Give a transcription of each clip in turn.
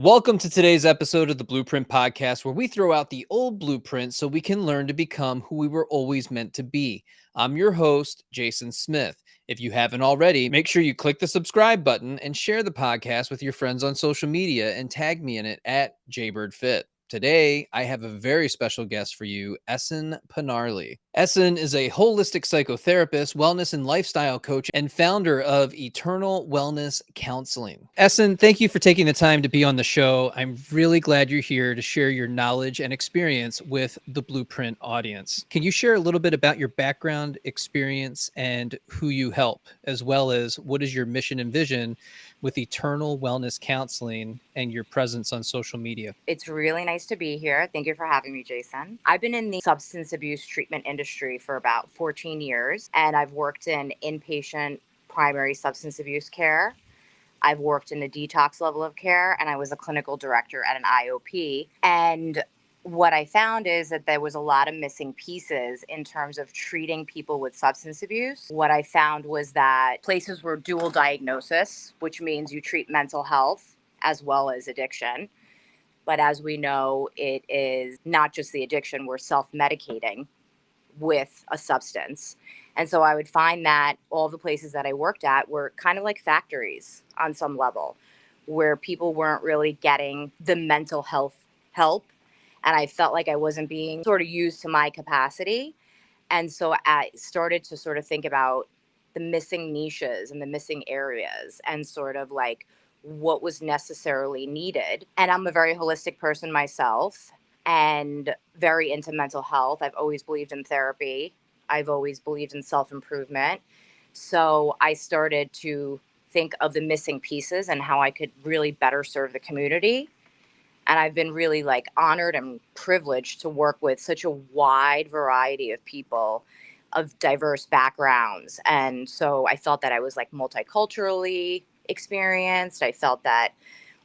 Welcome to today's episode of the Blueprint Podcast, where we throw out the old blueprint so we can learn to become who we were always meant to be. I'm your host, Jason Smith. If you haven't already, make sure you click the subscribe button and share the podcast with your friends on social media and tag me in it at jbirdfit. Today, I have a very special guest for you, Esin Pinarli. Essen is a holistic psychotherapist, wellness and lifestyle coach, and founder of Eternal Wellness Counseling. Essen, thank you for taking the time to be on the show. I'm really glad you're here to share your knowledge and experience with the Blueprint audience. Can you share a little bit about your background, experience, and who you help, as well as what is your mission and vision with Eternal Wellness Counseling and your presence on social media? It's really nice to be here. Thank you for having me, Jason. I've been in the substance abuse treatment industry for about 14 years, and I've worked in inpatient primary substance abuse care. I've worked in a detox level of care, and I was a clinical director at an IOP. And what I found is that there was a lot of missing pieces in terms of treating people with substance abuse. What I found was that places were dual diagnosis, which means you treat mental health as well as addiction. But as we know, it is not just the addiction, we're self-medicating with a substance. And so I would find that all the places that I worked at were kind of like factories on some level, where people weren't really getting the mental health help. And I felt like I wasn't being sort of used to my capacity. And so I started to sort of think about the missing niches and the missing areas and sort of like what was necessarily needed. And I'm a very holistic person myself and very into mental health. I've always believed in therapy. I've always believed in self-improvement. So I started to think of the missing pieces and how I could really better serve the community. And I've been really like honored and privileged to work with such a wide variety of people of diverse backgrounds. And so I felt that I was like multiculturally experienced. I felt that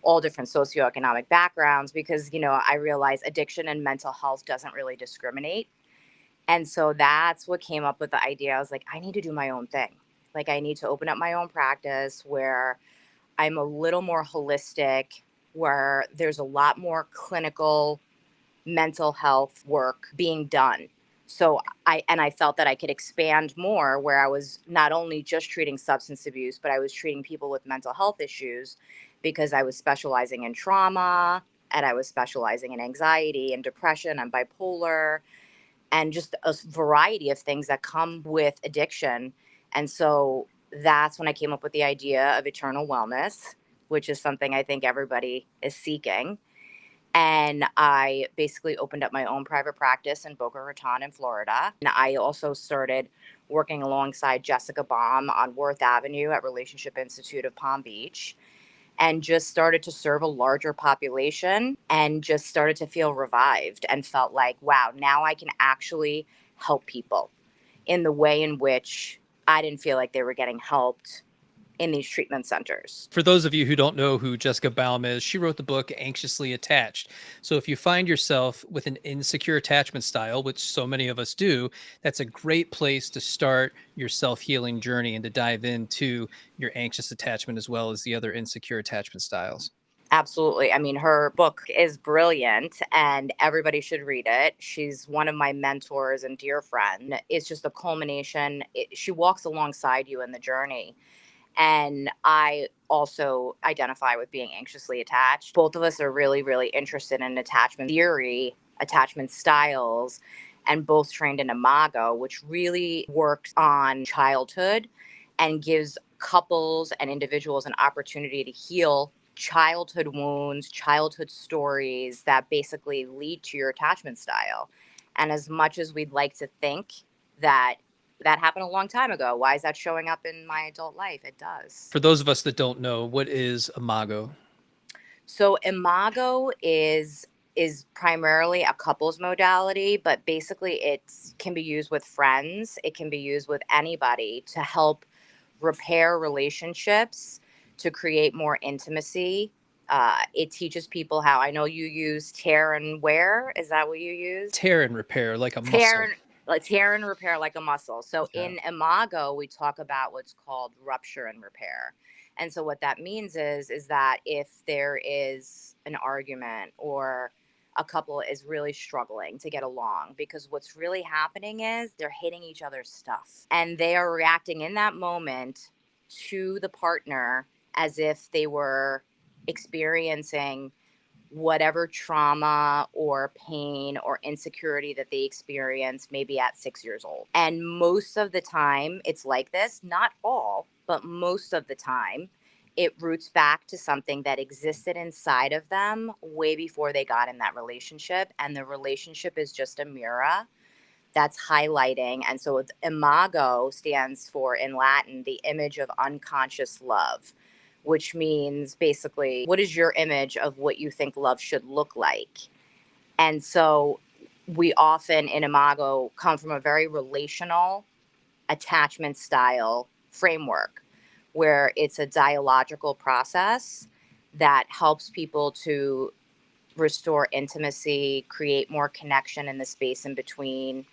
all different socioeconomic backgrounds, because, I realized addiction and mental health doesn't really discriminate. And so that's what came up with the idea. I was like, I need to do my own thing. Like, I need to open up my own practice where I'm a little more holistic, where there's a lot more clinical mental health work being done. So I felt that I could expand more, where I was not only just treating substance abuse, but I was treating people with mental health issues, because I was specializing in trauma and I was specializing in anxiety and depression and bipolar and just a variety of things that come with addiction. And so that's when I came up with the idea of eternal wellness, which is something I think everybody is seeking. And I basically opened up my own private practice in Boca Raton in Florida. And I also started working alongside Jessica Baum on Worth Avenue at Relationship Institute of Palm Beach, and just started to serve a larger population and just started to feel revived and felt like, wow, now I can actually help people in the way in which I didn't feel like they were getting helped in these treatment centers. For those of you who don't know who Jessica Baum is, she wrote the book Anxiously Attached. So if you find yourself with an insecure attachment style, which so many of us do, that's a great place to start your self-healing journey and to dive into your anxious attachment as well as the other insecure attachment styles. Absolutely. I mean, her book is brilliant and everybody should read it. She's one of my mentors and dear friend. It's just a culmination. She walks alongside you in the journey. And I also identify with being anxiously attached. Both of us are really, really interested in attachment theory, attachment styles, and both trained in Imago, which really works on childhood and gives couples and individuals an opportunity to heal childhood wounds, childhood stories that basically lead to your attachment style. And as much as we'd like to think that that happened a long time ago, why is that showing up in my adult life? It does. For those of us that don't know, what is Imago? So Imago is primarily a couples modality, but basically it can be used with friends. It can be used with anybody to help repair relationships, to create more intimacy. It teaches people how, I know you use tear and wear. Is that what you use? Tear and repair like a Tear muscle. and tear and repair like a muscle. So Yeah. in Imago, we talk about what's called rupture and repair. And so what that means is that if there is an argument or a couple is really struggling to get along, because what's really happening is they're hitting each other's stuff and they are reacting in that moment to the partner as if they were experiencing whatever trauma or pain or insecurity that they experienced maybe at 6 years old. And most of the time, it's like this, not all, but most of the time, it roots back to something that existed inside of them way before they got in that relationship. And the relationship is just a mirror that's highlighting. And so imago stands for, in Latin, the image of unconscious love, which means basically, what is your image of what you think love should look like? And so we often in imago come from a very relational attachment style framework where it's a dialogical process that helps people to restore intimacy, create more connection in the space in between.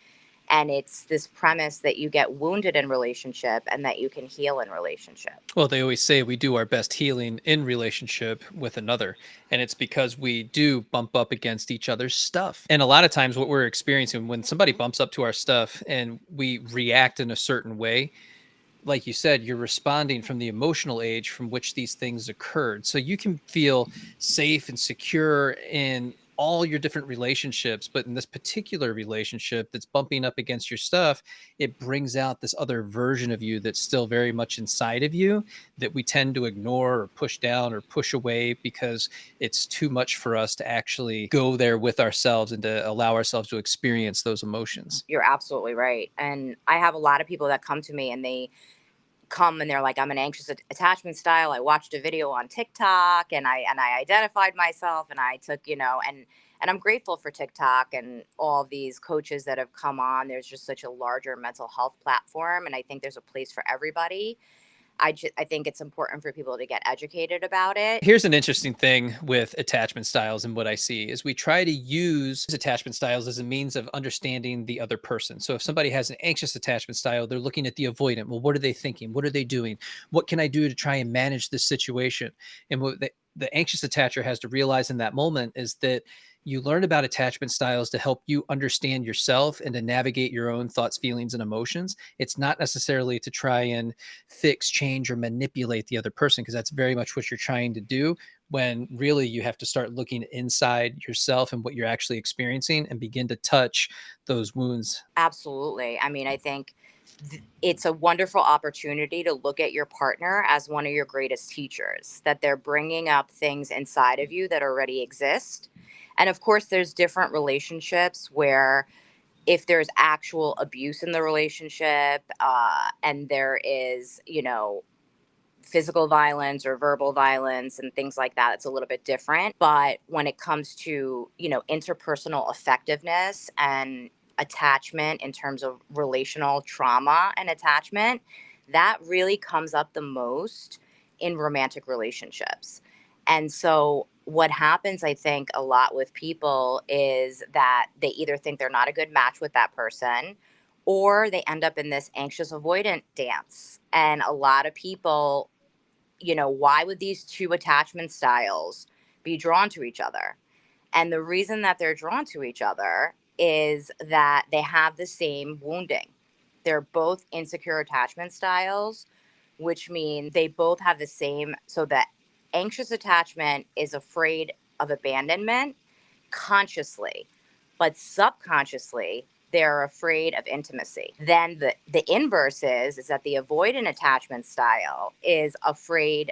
And it's this premise that you get wounded in relationship and that you can heal in relationship. Well, they always say we do our best healing in relationship with another. And it's because we do bump up against each other's stuff. And a lot of times, what we're experiencing when somebody bumps up to our stuff and we react in a certain way, like you said, you're responding from the emotional age from which these things occurred. So you can feel safe and secure in all your different relationships. But in this particular relationship that's bumping up against your stuff, it brings out this other version of you that's still very much inside of you that we tend to ignore or push down or push away because it's too much for us to actually go there with ourselves and to allow ourselves to experience those emotions. You're absolutely right. And I have a lot of people that come to me and they come and they're like, I'm an anxious attachment style. I watched a video on TikTok and I identified myself and I took, and I'm grateful for TikTok and all these coaches that have come on. There's just such a larger mental health platform. And I think there's a place for everybody. I think it's important for people to get educated about it. Here's an interesting thing with attachment styles and what I see is we try to use attachment styles as a means of understanding the other person. So if somebody has an anxious attachment style, they're looking at the avoidant. Well, what are they thinking? What are they doing? What can I do to try and manage this situation? And what the anxious attacher has to realize in that moment is that you learn about attachment styles to help you understand yourself and to navigate your own thoughts, feelings, and emotions. It's not necessarily to try and fix, change, or manipulate the other person, because that's very much what you're trying to do, when really you have to start looking inside yourself and what you're actually experiencing and begin to touch those wounds. Absolutely. I mean, I think it's a wonderful opportunity to look at your partner as one of your greatest teachers, that they're bringing up things inside of you that already exist. And of course, there's different relationships where if there's actual abuse in the relationship and there is, physical violence or verbal violence and things like that, it's a little bit different. But when it comes to, interpersonal effectiveness and attachment in terms of relational trauma and attachment, that really comes up the most in romantic relationships. And so what happens, I think, a lot with people is that they either think they're not a good match with that person or they end up in this anxious avoidant dance. And a lot of people, why would these two attachment styles be drawn to each other? And the reason that they're drawn to each other is that they have the same wounding. They're both insecure attachment styles, which means they both have the same. So the anxious attachment is afraid of abandonment consciously, but subconsciously, they're afraid of intimacy. Then the inverse is that the avoidant attachment style is afraid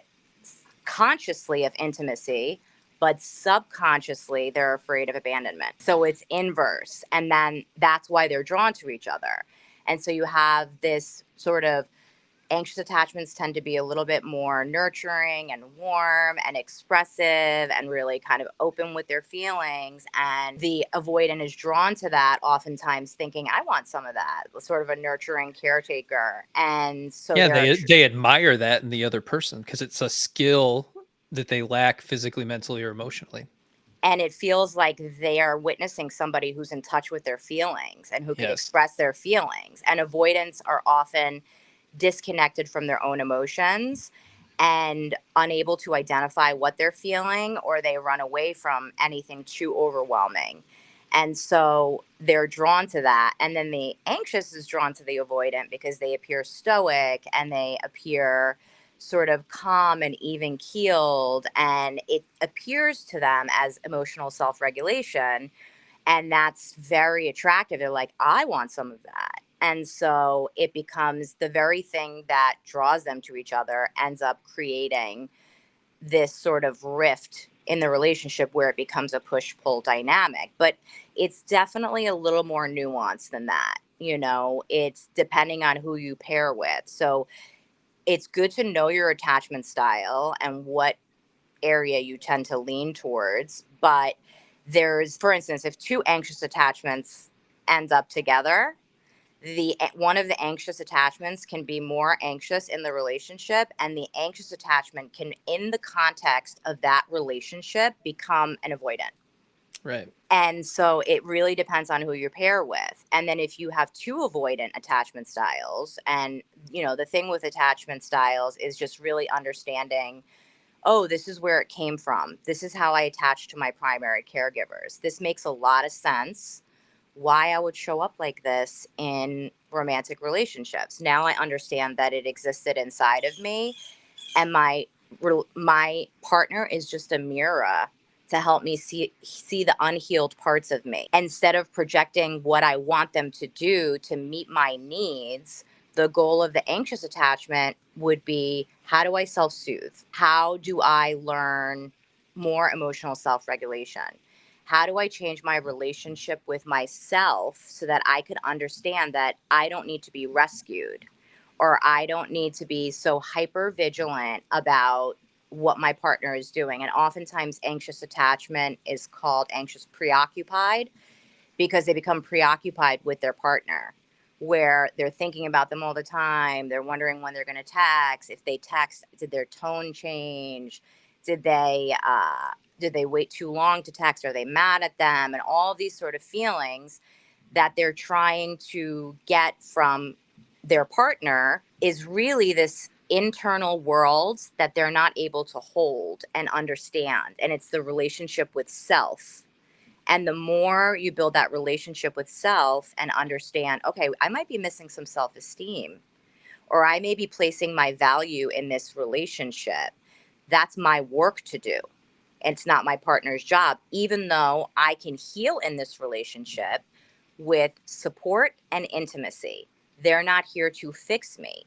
consciously of intimacy, but subconsciously they're afraid of abandonment. So it's inverse. And then that's why they're drawn to each other. And so you have this sort of anxious attachments tend to be a little bit more nurturing and warm and expressive and really kind of open with their feelings. And the avoidant is drawn to that, oftentimes thinking, I want some of that, sort of a nurturing caretaker. And so Yeah, they admire that in the other person because it's a skill that they lack physically, mentally, or emotionally. and it feels like they are witnessing somebody who's in touch with their feelings and who can Yes. express their feelings. And avoidants are often disconnected from their own emotions. and unable to identify what they're feeling, or they run away from anything too overwhelming. And so they're drawn to that. And then the anxious is drawn to the avoidant because they appear stoic and they appear sort of calm and even keeled. And it appears to them as emotional self regulation. And that's very attractive. They're like, I want some of that. And so it becomes the very thing that draws them to each other, ends up creating this sort of rift in the relationship where it becomes a push pull dynamic. But it's definitely a little more nuanced than that. You know, it's depending on who you pair with. So it's good to know your attachment style and what area you tend to lean towards. But there's, for instance, if two anxious attachments end up together, the one of the anxious attachments can be more anxious in the relationship, and the anxious attachment can, in the context of that relationship, become an avoidant. Right. And so it really depends on who you pair with. And then if you have two avoidant attachment styles, and you know, the thing with attachment styles is just really understanding, oh, this is where it came from. This is how I attach to my primary caregivers. This makes a lot of sense why I would show up like this in romantic relationships. Now I understand that it existed inside of me, and my partner is just a mirror to help me see the unhealed parts of me. Instead of projecting what I want them to do to meet my needs, the goal of the anxious attachment would be, how do I self-soothe? How do I learn more emotional self-regulation? How do I change my relationship with myself so that I could understand that I don't need to be rescued, or I don't need to be so hyper vigilant about what my partner is doing? And oftentimes, anxious attachment is called anxious preoccupied because they become preoccupied with their partner, where they're thinking about them all the time. They're wondering when they're going to text. If they text, did their tone change? Did they wait too long to text? Are they mad at them? And all these sort of feelings that they're trying to get from their partner is really this internal world that they're not able to hold and understand. And it's the relationship with self. And the more you build that relationship with self and understand, okay, I might be missing some self esteem, or I may be placing my value in this relationship. That's my work to do. It's not my partner's job, even though I can heal in this relationship with support and intimacy. They're not here to fix me,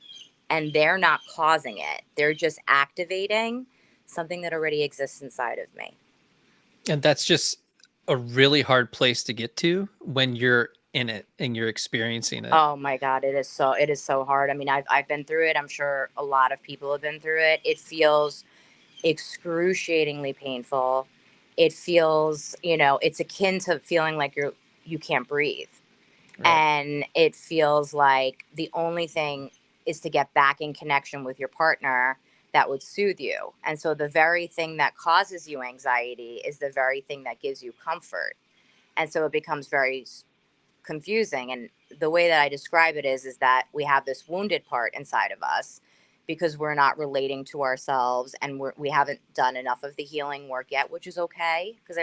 and they're not causing it. They're just activating something that already exists inside of me. And that's just a really hard place to get to when you're in it and you're experiencing it. Oh my God, it is so hard. I mean, I've been through it. I'm sure a lot of people have been through it. It feels excruciatingly painful. It feels, it's akin to feeling like you can't breathe. Right. And it feels like the only thing is to get back in connection with your partner that would soothe you. And so the very thing that causes you anxiety is the very thing that gives you comfort. And so it becomes very confusing. And the way that I describe it is that we have this wounded part inside of us because we're not relating to ourselves, and we haven't done enough of the healing work yet, which is okay, because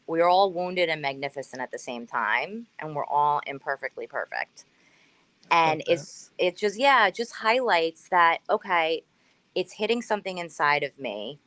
we're all wounded and magnificent at the same time, and we're all imperfectly perfect. And it just highlights that, okay, it's hitting something inside of me,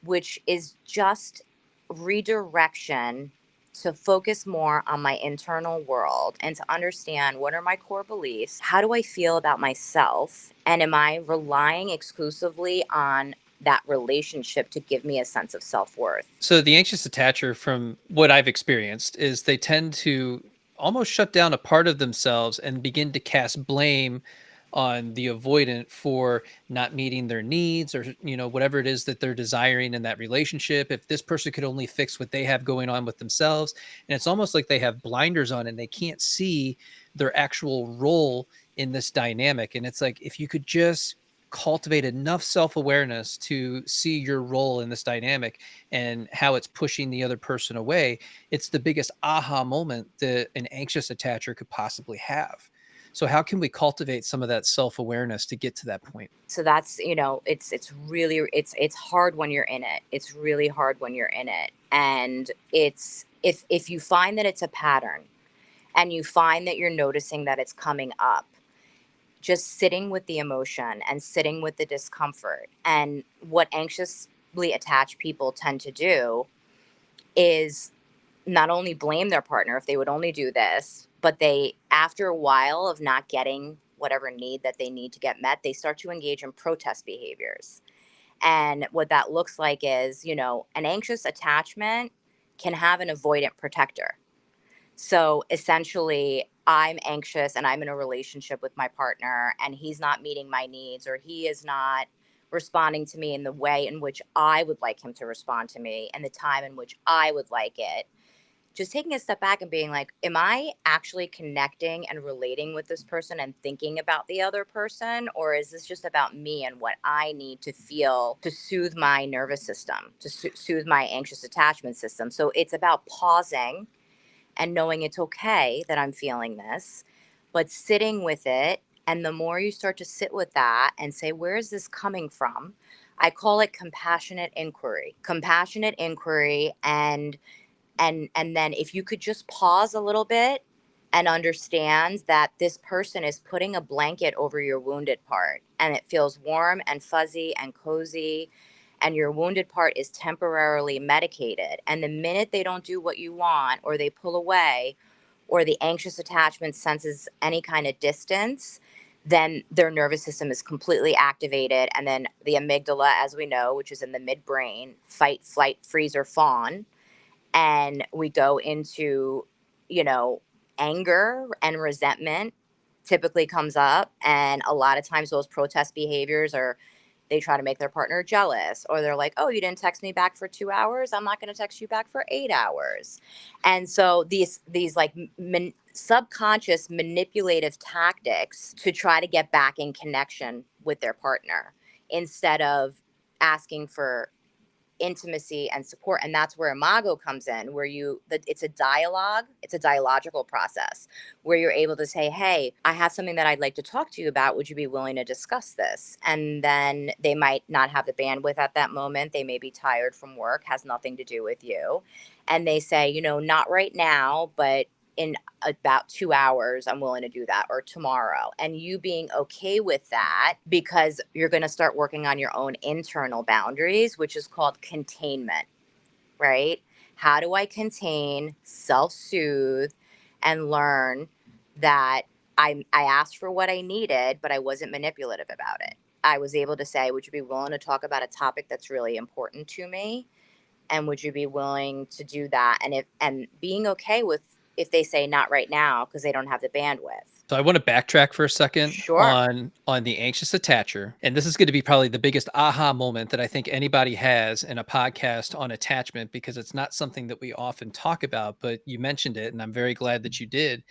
which is just redirection to focus more on my internal world and to understand, what are my core beliefs? How do I feel about myself? And am I relying exclusively on that relationship to give me a sense of self-worth? So the anxious attacher, from what I've experienced, is they tend to almost shut down a part of themselves and begin to cast blame on the avoidant for not meeting their needs, or whatever it is that they're desiring in that relationship. If this person could only fix what they have going on with themselves. And it's almost like they have blinders on and they can't see their actual role in this dynamic. And it's like, if you could just cultivate enough self-awareness to see your role in this dynamic and how it's pushing the other person away, it's the biggest aha moment that an anxious attacher could possibly have. So how can we cultivate some of that self-awareness to get to that point? So that's, it's really, it's hard when you're in it. It's really hard when you're in it. And it's, if you find that it's a pattern and you find that you're noticing that it's coming up, just sitting with the emotion and sitting with the discomfort. And what anxiously attached people tend to do is not only blame their partner if they would only do this, but they, after a while of not getting whatever need that they need to get met, they start to engage in protest behaviors. And what that looks like is, an anxious attachment can have an avoidant protector. So essentially, I'm anxious and I'm in a relationship with my partner, and he's not meeting my needs, or he is not responding to me in the way in which I would like him to respond to me and the time in which I would like it. Just taking a step back and being like, am I actually connecting and relating with this person and thinking about the other person? Or is this just about me and what I need to feel to soothe my nervous system, to soothe my anxious attachment system? So it's about pausing and knowing it's okay that I'm feeling this, but sitting with it. And the more you start to sit with that and say, where is this coming from? I call it compassionate inquiry. Compassionate inquiry. And then if you could just pause a little bit and understand that this person is putting a blanket over your wounded part, and it feels warm and fuzzy and cozy, and your wounded part is temporarily medicated, and the minute they don't do what you want, or they pull away, or the anxious attachment senses any kind of distance, then their nervous system is completely activated, and then the amygdala, as we know, which is in the midbrain, fight, flight, freeze, or fawn, and we go into, you know, anger and resentment typically comes up. And a lot of times those protest behaviors are, they try to make their partner jealous, or they're like, oh, you didn't text me back for 2 hours, I'm not going to text you back for 8 hours. And so these like subconscious manipulative tactics to try to get back in connection with their partner instead of asking for intimacy and support. And that's where imago comes in, where it's a dialogue, it's a dialogical process where you're able to say, hey, I have something that I'd like to talk to you about, would you be willing to discuss this? And then they might not have the bandwidth at that moment, they may be tired from work, has nothing to do with you, and they say, not right now, but in about 2 hours, I'm willing to do that, or tomorrow. And you being okay with that, because you're going to start working on your own internal boundaries, which is called containment, right? How do I contain, self-soothe, and learn that I asked for what I needed, but I wasn't manipulative about it. I was able to say, would you be willing to talk about a topic that's really important to me? And would you be willing to do that? And being okay with if they say not right now because they don't have the bandwidth. So I want to backtrack for a second Sure. on the anxious attacher. And this is going to be probably the biggest aha moment that I think anybody has in a podcast on attachment, because it's not something that we often talk about, but you mentioned it and I'm very glad that you did,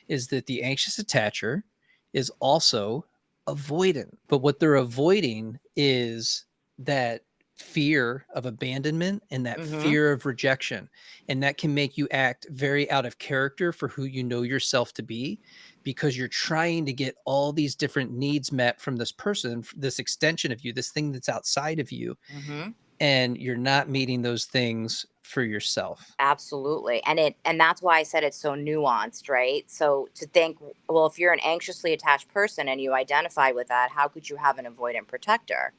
is that the anxious attacher is also avoidant. But what they're avoiding is that fear of abandonment and that Mm-hmm. fear of rejection. And that can make you act very out of character for who you know yourself to be, because you're trying to get all these different needs met from this person, this extension of you, this thing that's outside of you, Mm-hmm. and you're not meeting those things for yourself. Absolutely. And that's why I said it's so nuanced, right? So to think, well, if you're an anxiously attached person and you identify with that, how could you have an avoidant protector?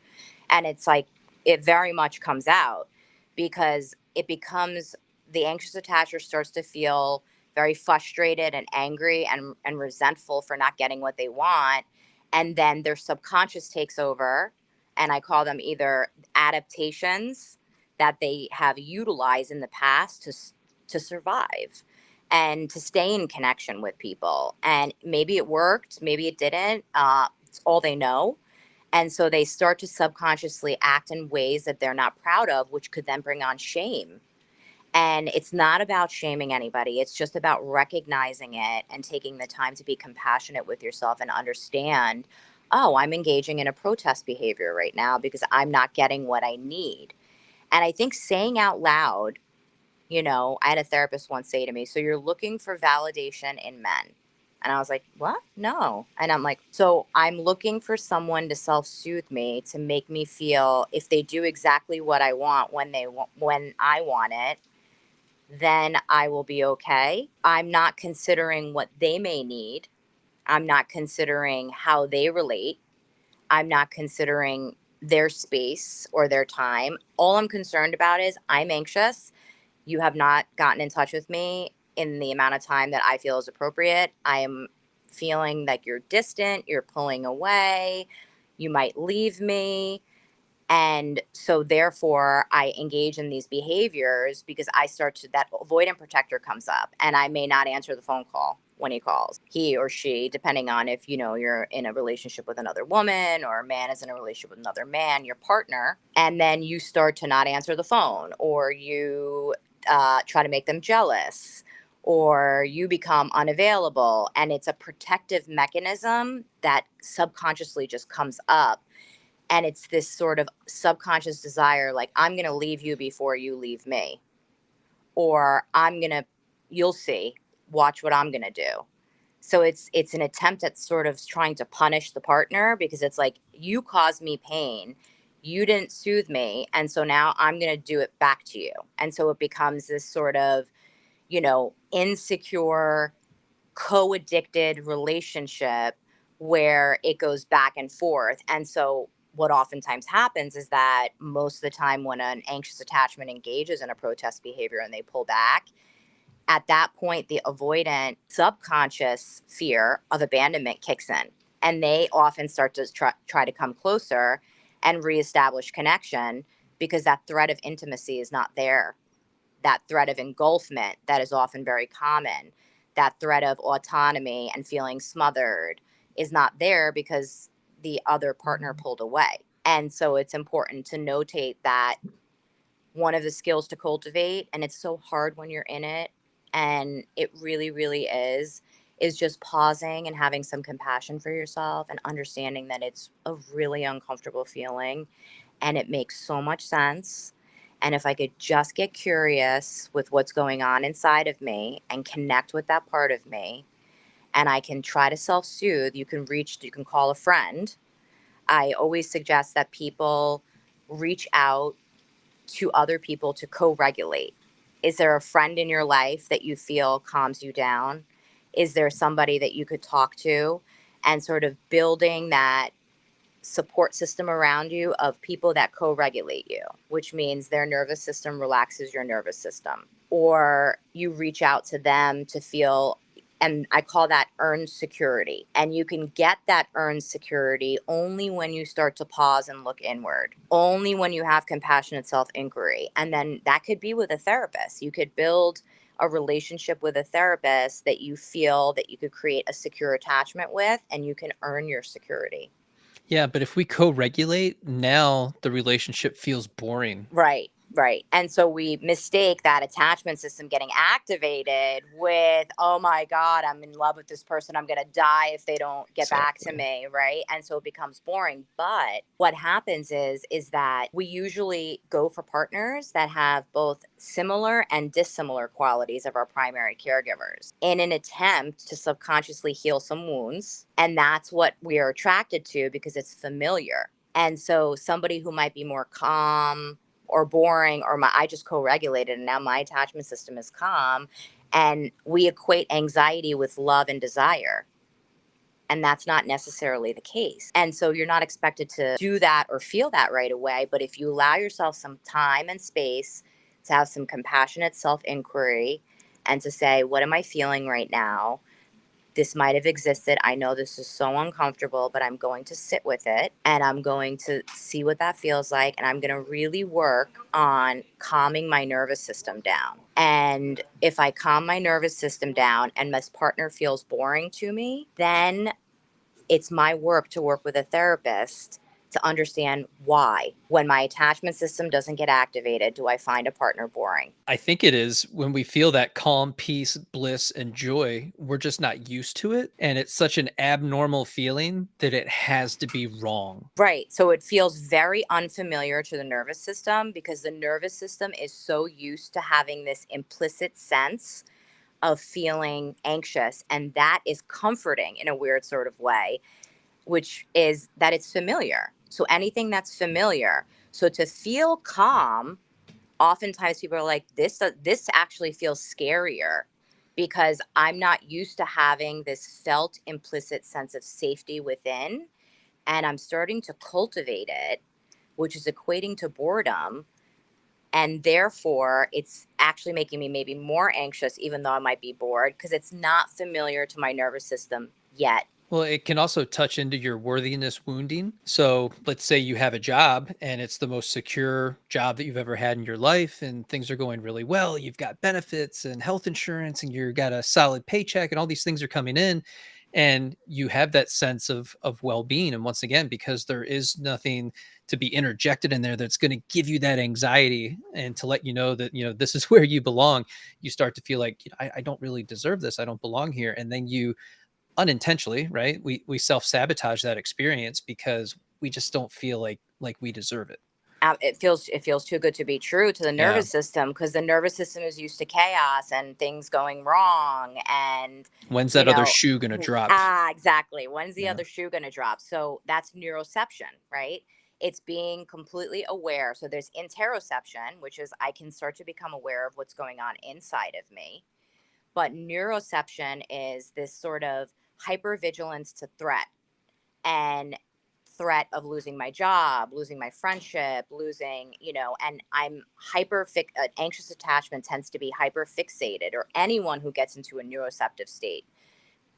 And it's like, it very much comes out, because it becomes, the anxious attacher starts to feel very frustrated and angry and resentful for not getting what they want. And then their subconscious takes over. And I call them either adaptations that they have utilized in the past to survive and to stay in connection with people. And maybe it worked, maybe it didn't. It's all they know. And so they start to subconsciously act in ways that they're not proud of, which could then bring on shame. And it's not about shaming anybody. It's just about recognizing it and taking the time to be compassionate with yourself and understand, oh, I'm engaging in a protest behavior right now because I'm not getting what I need. And I think saying out loud, I had a therapist once say to me, so you're looking for validation in men. And I was like, what? No. And I'm like, so I'm looking for someone to self-soothe me, to make me feel if they do exactly what I want when I want it, then I will be okay. I'm not considering what they may need. I'm not considering how they relate. I'm not considering their space or their time. All I'm concerned about is I'm anxious. You have not gotten in touch with me in the amount of time that I feel is appropriate. I am feeling like you're distant, you're pulling away, you might leave me. And so therefore I engage in these behaviors because that avoidant protector comes up, and I may not answer the phone call when he calls, he or she, depending on if, you're in a relationship with another woman or a man is in a relationship with another man, your partner. And then you start to not answer the phone, or you try to make them jealous, or you become unavailable. And it's a protective mechanism that subconsciously just comes up, and it's this sort of subconscious desire, like, I'm going to leave you before you leave me, or you'll see, watch what I'm going to do. So it's an attempt at sort of trying to punish the partner, because it's like, you caused me pain, you didn't soothe me, and so now I'm going to do it back to you. And so it becomes this sort of, insecure, co-addicted relationship where it goes back and forth. And so what oftentimes happens is that most of the time when an anxious attachment engages in a protest behavior and they pull back, at that point the avoidant subconscious fear of abandonment kicks in, and they often start to try to come closer and reestablish connection, because that threat of intimacy is not there. That threat of engulfment that is often very common, that threat of autonomy and feeling smothered, is not there because the other partner pulled away. And so it's important to notate that one of the skills to cultivate, and it's so hard when you're in it, and it really, really is just pausing and having some compassion for yourself and understanding that it's a really uncomfortable feeling and it makes so much sense. And if I could just get curious with what's going on inside of me and connect with that part of me, and I can try to self soothe, you can call a friend. I always suggest that people reach out to other people to co regulate. Is there a friend in your life that you feel calms you down? Is there somebody that you could talk to, and sort of building that support system around you of people that co-regulate you, which means their nervous system relaxes your nervous system, or you reach out to them to feel, and I call that earned security. And you can get that earned security only when you start to pause and look inward, only when you have compassionate self-inquiry. And then that could be with a therapist. You could build a relationship with a therapist that you feel that you could create a secure attachment with, and you can earn your security. Yeah, but if we co-regulate, now the relationship feels boring. Right, right. And so we mistake that attachment system getting activated with, oh my God, I'm in love with this person, I'm going to die if they don't get back to me, right? And so it becomes boring. But what happens is that we usually go for partners that have both similar and dissimilar qualities of our primary caregivers, in an attempt to subconsciously heal some wounds. And that's what we are attracted to, because it's familiar. And so somebody who might be more calm or boring, or I just co-regulated and now my attachment system is calm, and we equate anxiety with love and desire. And that's not necessarily the case. And so you're not expected to do that or feel that right away. But if you allow yourself some time and space to have some compassionate self-inquiry and to say, what am I feeling right now? This might have existed. I know this is so uncomfortable, but I'm going to sit with it and I'm going to see what that feels like. And I'm going to really work on calming my nervous system down. And if I calm my nervous system down and this partner feels boring to me, then it's my work to work with a therapist to understand why. When my attachment system doesn't get activated, do I find a partner boring? I think it is when we feel that calm, peace, bliss, and joy, we're just not used to it. And it's such an abnormal feeling that it has to be wrong. Right. So it feels very unfamiliar to the nervous system, because the nervous system is so used to having this implicit sense of feeling anxious. And that is comforting in a weird sort of way, which is that it's familiar. So anything that's familiar. So to feel calm, oftentimes people are like, this actually feels scarier because I'm not used to having this felt implicit sense of safety within. And I'm starting to cultivate it, which is equating to boredom. And therefore, it's actually making me maybe more anxious, even though I might be bored, because it's not familiar to my nervous system yet. Well, it can also touch into your worthiness wounding. So let's say you have a job and it's the most secure job that you've ever had in your life, and things are going really well. You've got benefits and health insurance, and you've got a solid paycheck, and all these things are coming in. And you have that sense of well-being. And once again, because there is nothing to be interjected in there that's going to give you that anxiety and to let you know that, this is where you belong, you start to feel like, I don't really deserve this. I don't belong here. And then you unintentionally, right? We self-sabotage that experience because we just don't feel like we deserve it. It feels too good to be true to the Yeah. nervous system, because the nervous system is used to chaos and things going wrong, and When's you that other know shoe gonna drop? exactly, when's the Yeah. other shoe going to drop? So that's neuroception, right? It's being completely aware. So there's interoception, which is I can start to become aware of what's going on inside of me. But neuroception is this sort of hypervigilance to threat, and threat of losing my job, losing my friendship, losing, and I'm anxious attachment tends to be hyper fixated, or anyone who gets into a neuroceptive state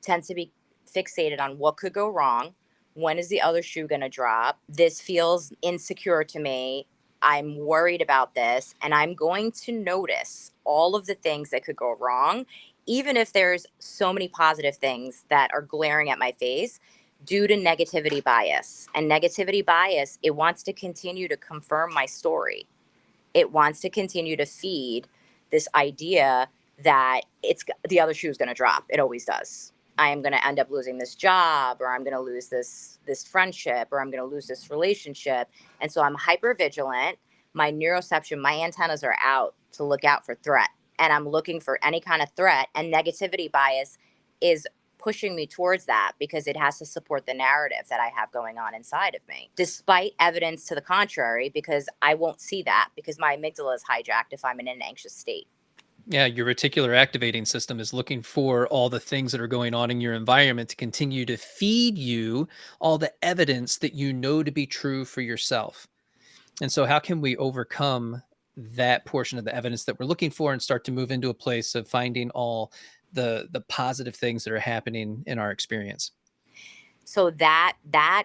tends to be fixated on what could go wrong. When is the other shoe going to drop? This feels insecure to me. I'm worried about this. And I'm going to notice all of the things that could go wrong, even if there's so many positive things that are glaring at my face due to negativity bias. And negativity bias, it wants to continue to confirm my story. It wants to continue to feed this idea that it's the other shoe is going to drop. It always does. I am going to end up losing this job, or I'm going to lose this friendship, or I'm going to lose this relationship. And so I'm hyper vigilant. My neuroception, my antennas are out to look out for threat, and I'm looking for any kind of threat. And negativity bias is pushing me towards that because it has to support the narrative that I have going on inside of me, despite evidence to the contrary, because I won't see that because my amygdala is hijacked if I'm in an anxious state. Yeah, your reticular activating system is looking for all the things that are going on in your environment to continue to feed you all the evidence that you know to be true for yourself. And so how can we overcome that portion of the evidence that we're looking for and start to move into a place of finding all the positive things that are happening in our experience? So that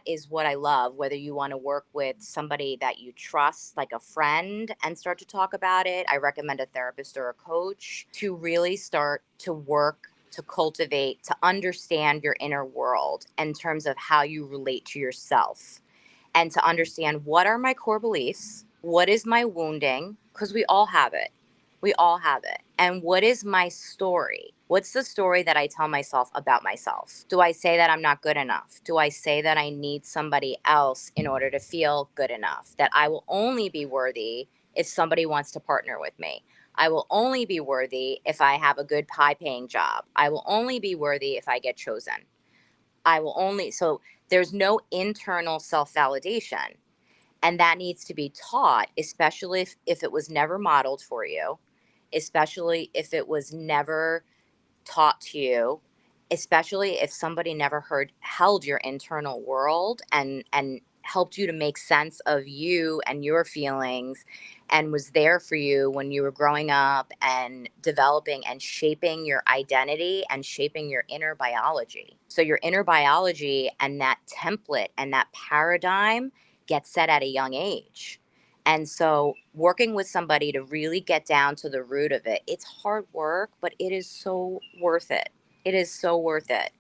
is what I love. Whether you want to work with somebody that you trust, like a friend, and start to talk about it, I recommend a therapist or a coach to really start to work to cultivate, to understand your inner world in terms of how you relate to yourself, and to understand what are my core beliefs, what is my wounding, because we all have it. We all have it. And what is my story? What's the story that I tell myself about myself? Do I say that I'm not good enough? Do I say that I need somebody else in order to feel good enough? That I will only be worthy if somebody wants to partner with me. I will only be worthy if I have a good high paying job. I will only be worthy if I get chosen. So there's no internal self validation. And that needs to be taught, especially if it was never modeled for you, especially if it was never taught to you, especially if somebody never held your internal world and helped you to make sense of you and your feelings, and was there for you when you were growing up and developing and shaping your identity and shaping your inner biology. So your inner biology and that template and that paradigm gets set at a young age. And so working with somebody to really get down to the root of it, it's hard work, but it is so worth it. It is so worth it.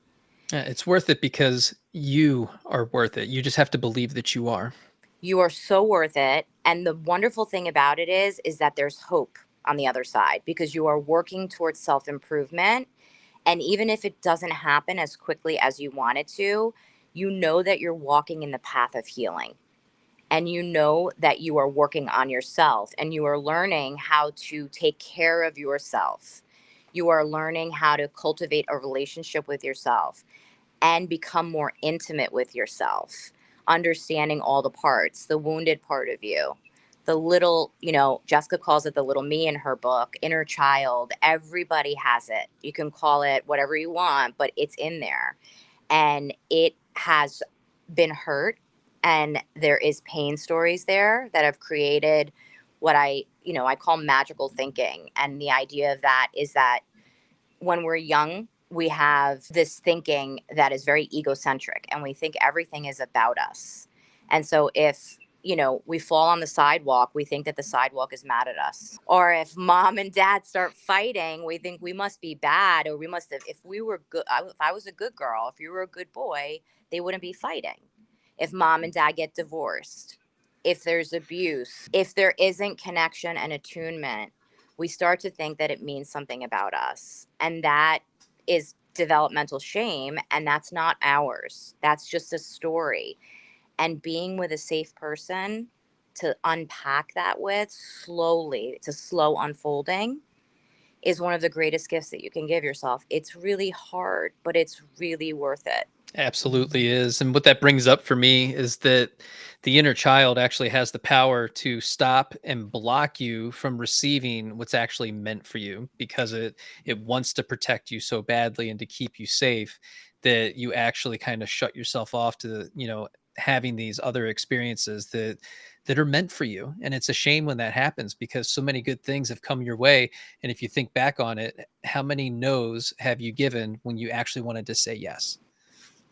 It's worth it because you are worth it. You just have to believe that you are. You are so worth it. And the wonderful thing about it is that there's hope on the other side, because you are working towards self-improvement. And even if it doesn't happen as quickly as you want it to, you know that you're walking in the path of healing. And you know that you are working on yourself, and you are learning how to take care of yourself. You are learning how to cultivate a relationship with yourself and become more intimate with yourself, understanding all the parts, the wounded part of you, the little, Jessica calls it the little me in her book, inner child. Everybody has it. You can call it whatever you want, but it's in there. And it has been hurt. And there is pain stories there that have created what I call magical thinking. And the idea of that is that when we're young, we have this thinking that is very egocentric and we think everything is about us. And so if we fall on the sidewalk, we think that the sidewalk is mad at us. Or if mom and dad start fighting, we think we must be bad, or we must have, if we were good, if I was a good girl, if you were a good boy, they wouldn't be fighting. If mom and dad get divorced, if there's abuse, if there isn't connection and attunement, we start to think that it means something about us. And that is developmental shame. And that's not ours. That's just a story. And being with a safe person to unpack that with slowly, to slow unfolding, is one of the greatest gifts that you can give yourself. It's really hard, but it's really worth it. Absolutely is. And what that brings up for me is that the inner child actually has the power to stop and block you from receiving what's actually meant for you, because it wants to protect you so badly and to keep you safe that you actually kind of shut yourself off to, having these other experiences that are meant for you. And it's a shame when that happens, because so many good things have come your way. And if you think back on it, how many no's have you given when you actually wanted to say yes?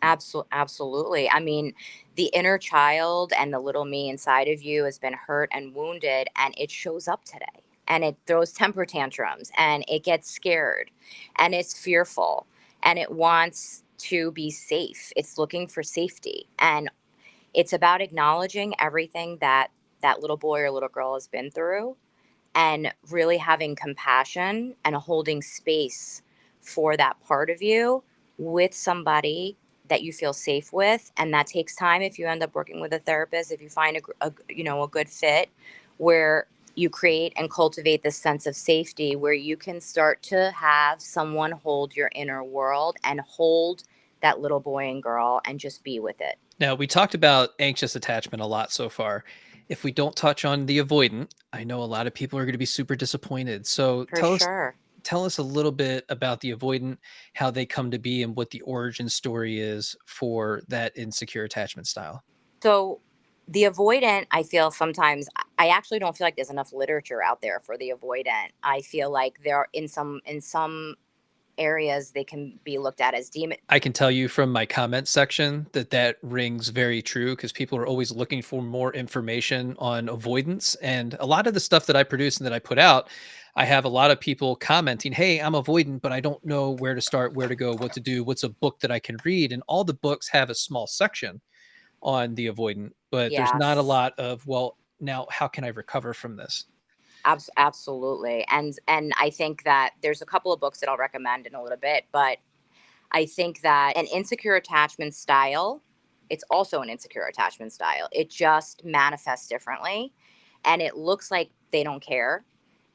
Absolutely. I mean, the inner child and the little me inside of you has been hurt and wounded, and it shows up today. And it throws temper tantrums, and it gets scared, and it's fearful, and it wants to be safe. It's looking for safety. And it's about acknowledging everything that that little boy or little girl has been through, and really having compassion and holding space for that part of you with somebody that you feel safe with. And that takes time. If you end up working with a therapist, if you find a good fit where you create and cultivate this sense of safety, where you can start to have someone hold your inner world and hold that little boy and girl and just be with it. Now, we talked about anxious attachment a lot so far. If we don't touch on the avoidant, I know a lot of people are going to be super disappointed. So For sure. tell us a little bit about the avoidant, how they come to be, and what the origin story is for that insecure attachment style. So the avoidant, I feel sometimes I actually don't feel like there's enough literature out there for the avoidant. I feel like there are in some areas they can be looked at as demon. I can tell you from my comment section that rings very true, because people are always looking for more information on avoidance. And a lot of the stuff that I produce and that I put out, I have a lot of people commenting, "Hey, I'm avoidant, but I don't know where to start, where to go, what to do, what's a book that I can read." And all the books have a small section on the avoidant, but there's not a Yes. lot of, well, now how can I recover from this? Absolutely. And I think that there's a couple of books that I'll recommend in a little bit, but I think that an insecure attachment style, it's also an insecure attachment style. It just manifests differently, and it looks like they don't care.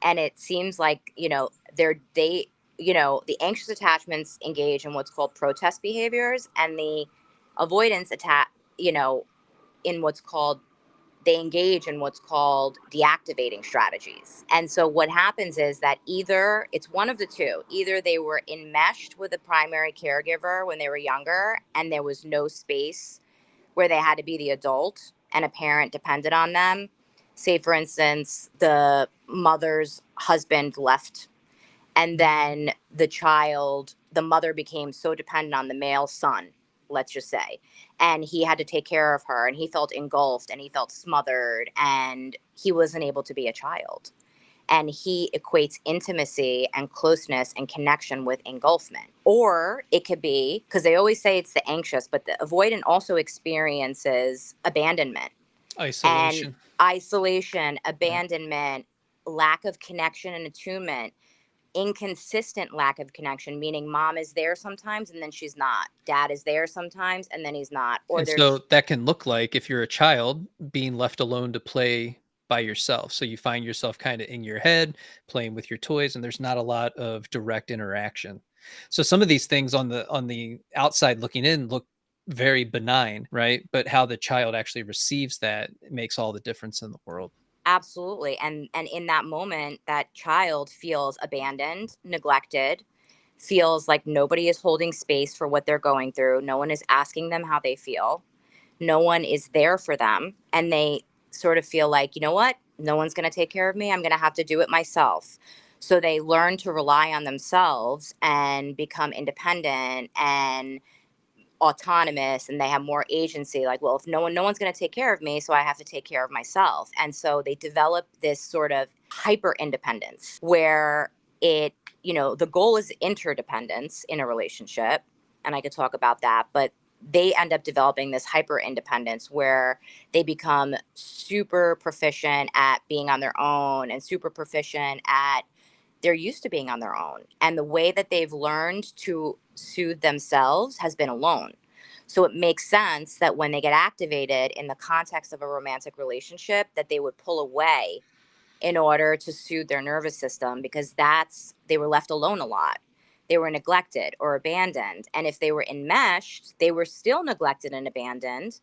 And it seems like, the anxious attachments engage in what's called protest behaviors, and the avoidance attack, you know, in what's called they engage in what's called deactivating strategies. And so what happens is that either it's one of the two. Either they were enmeshed with a primary caregiver when they were younger and there was no space where they had to be the adult and a parent depended on them. Say, for instance, the mother's husband left, and then the mother became so dependent on the male son, let's just say, and he had to take care of her, and he felt engulfed and he felt smothered, and he wasn't able to be a child. And he equates intimacy and closeness and connection with engulfment. Or it could be, because they always say it's the anxious, but the avoidant also experiences abandonment and Isolation. isolation, Yeah. abandonment, lack of connection and attunement, inconsistent lack of connection, meaning mom is there sometimes and then she's not. Dad is there sometimes and then he's not. Or And so there's that can look like, if you're a child, being left alone to play by yourself. So you find yourself kind of in your head playing with your toys, and there's not a lot of direct interaction. So some of these things on the outside looking in look very benign, right? But how the child actually receives that makes all the difference in the world. Absolutely. And in that moment, that child feels abandoned, neglected, feels like nobody is holding space for what they're going through. No one is asking them how they feel. No one is there for them. And they sort of feel like, you know what? No one's going to take care of me. I'm going to have to do it myself. So they learn to rely on themselves and become independent and autonomous, and they have more agency. Like, well, if no one's going to take care of me, so I have to take care of myself. And so they develop this sort of hyper independence where it, the goal is interdependence in a relationship, and I could talk about that, but they end up developing this hyper independence where they become super proficient at being on their own and super proficient at, they're used to being on their own. And the way that they've learned to soothe themselves has been alone. So it makes sense that when they get activated in the context of a romantic relationship, that they would pull away in order to soothe their nervous system, because they were left alone a lot. They were neglected or abandoned. And if they were enmeshed, they were still neglected and abandoned,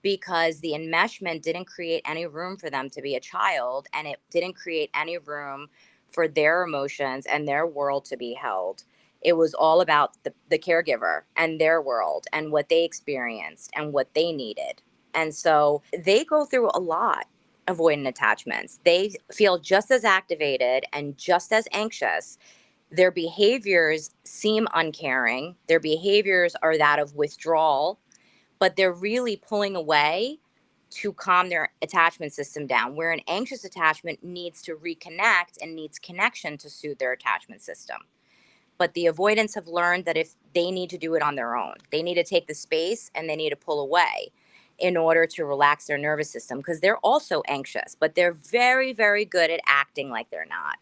because the enmeshment didn't create any room for them to be a child, and it didn't create any room for their emotions and their world to be held. It was all about the caregiver and their world and what they experienced and what they needed. And so they go through a lot, avoidant attachments. They feel just as activated and just as anxious. Their behaviors seem uncaring. Their behaviors are that of withdrawal, but they're really pulling away to calm their attachment system down, where an anxious attachment needs to reconnect and needs connection to soothe their attachment system. But the avoidants have learned that if they need to do it on their own, they need to take the space and they need to pull away in order to relax their nervous system, because they're also anxious, but they're very, very good at acting like they're not.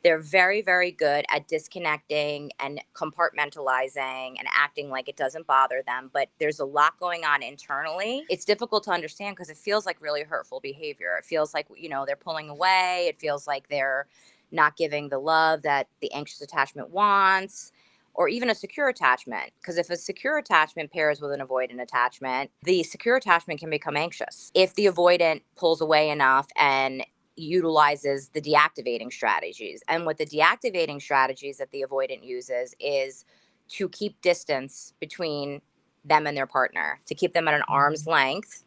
They're very, very good at disconnecting and compartmentalizing and acting like it doesn't bother them. But there's a lot going on internally. It's difficult to understand because it feels like really hurtful behavior. It feels like, they're pulling away. It feels like they're not giving the love that the anxious attachment wants, or even a secure attachment. Because if a secure attachment pairs with an avoidant attachment, the secure attachment can become anxious if the avoidant pulls away enough and utilizes the deactivating strategies. And what the deactivating strategies that the avoidant uses is to keep distance between them and their partner, to keep them at an arm's length,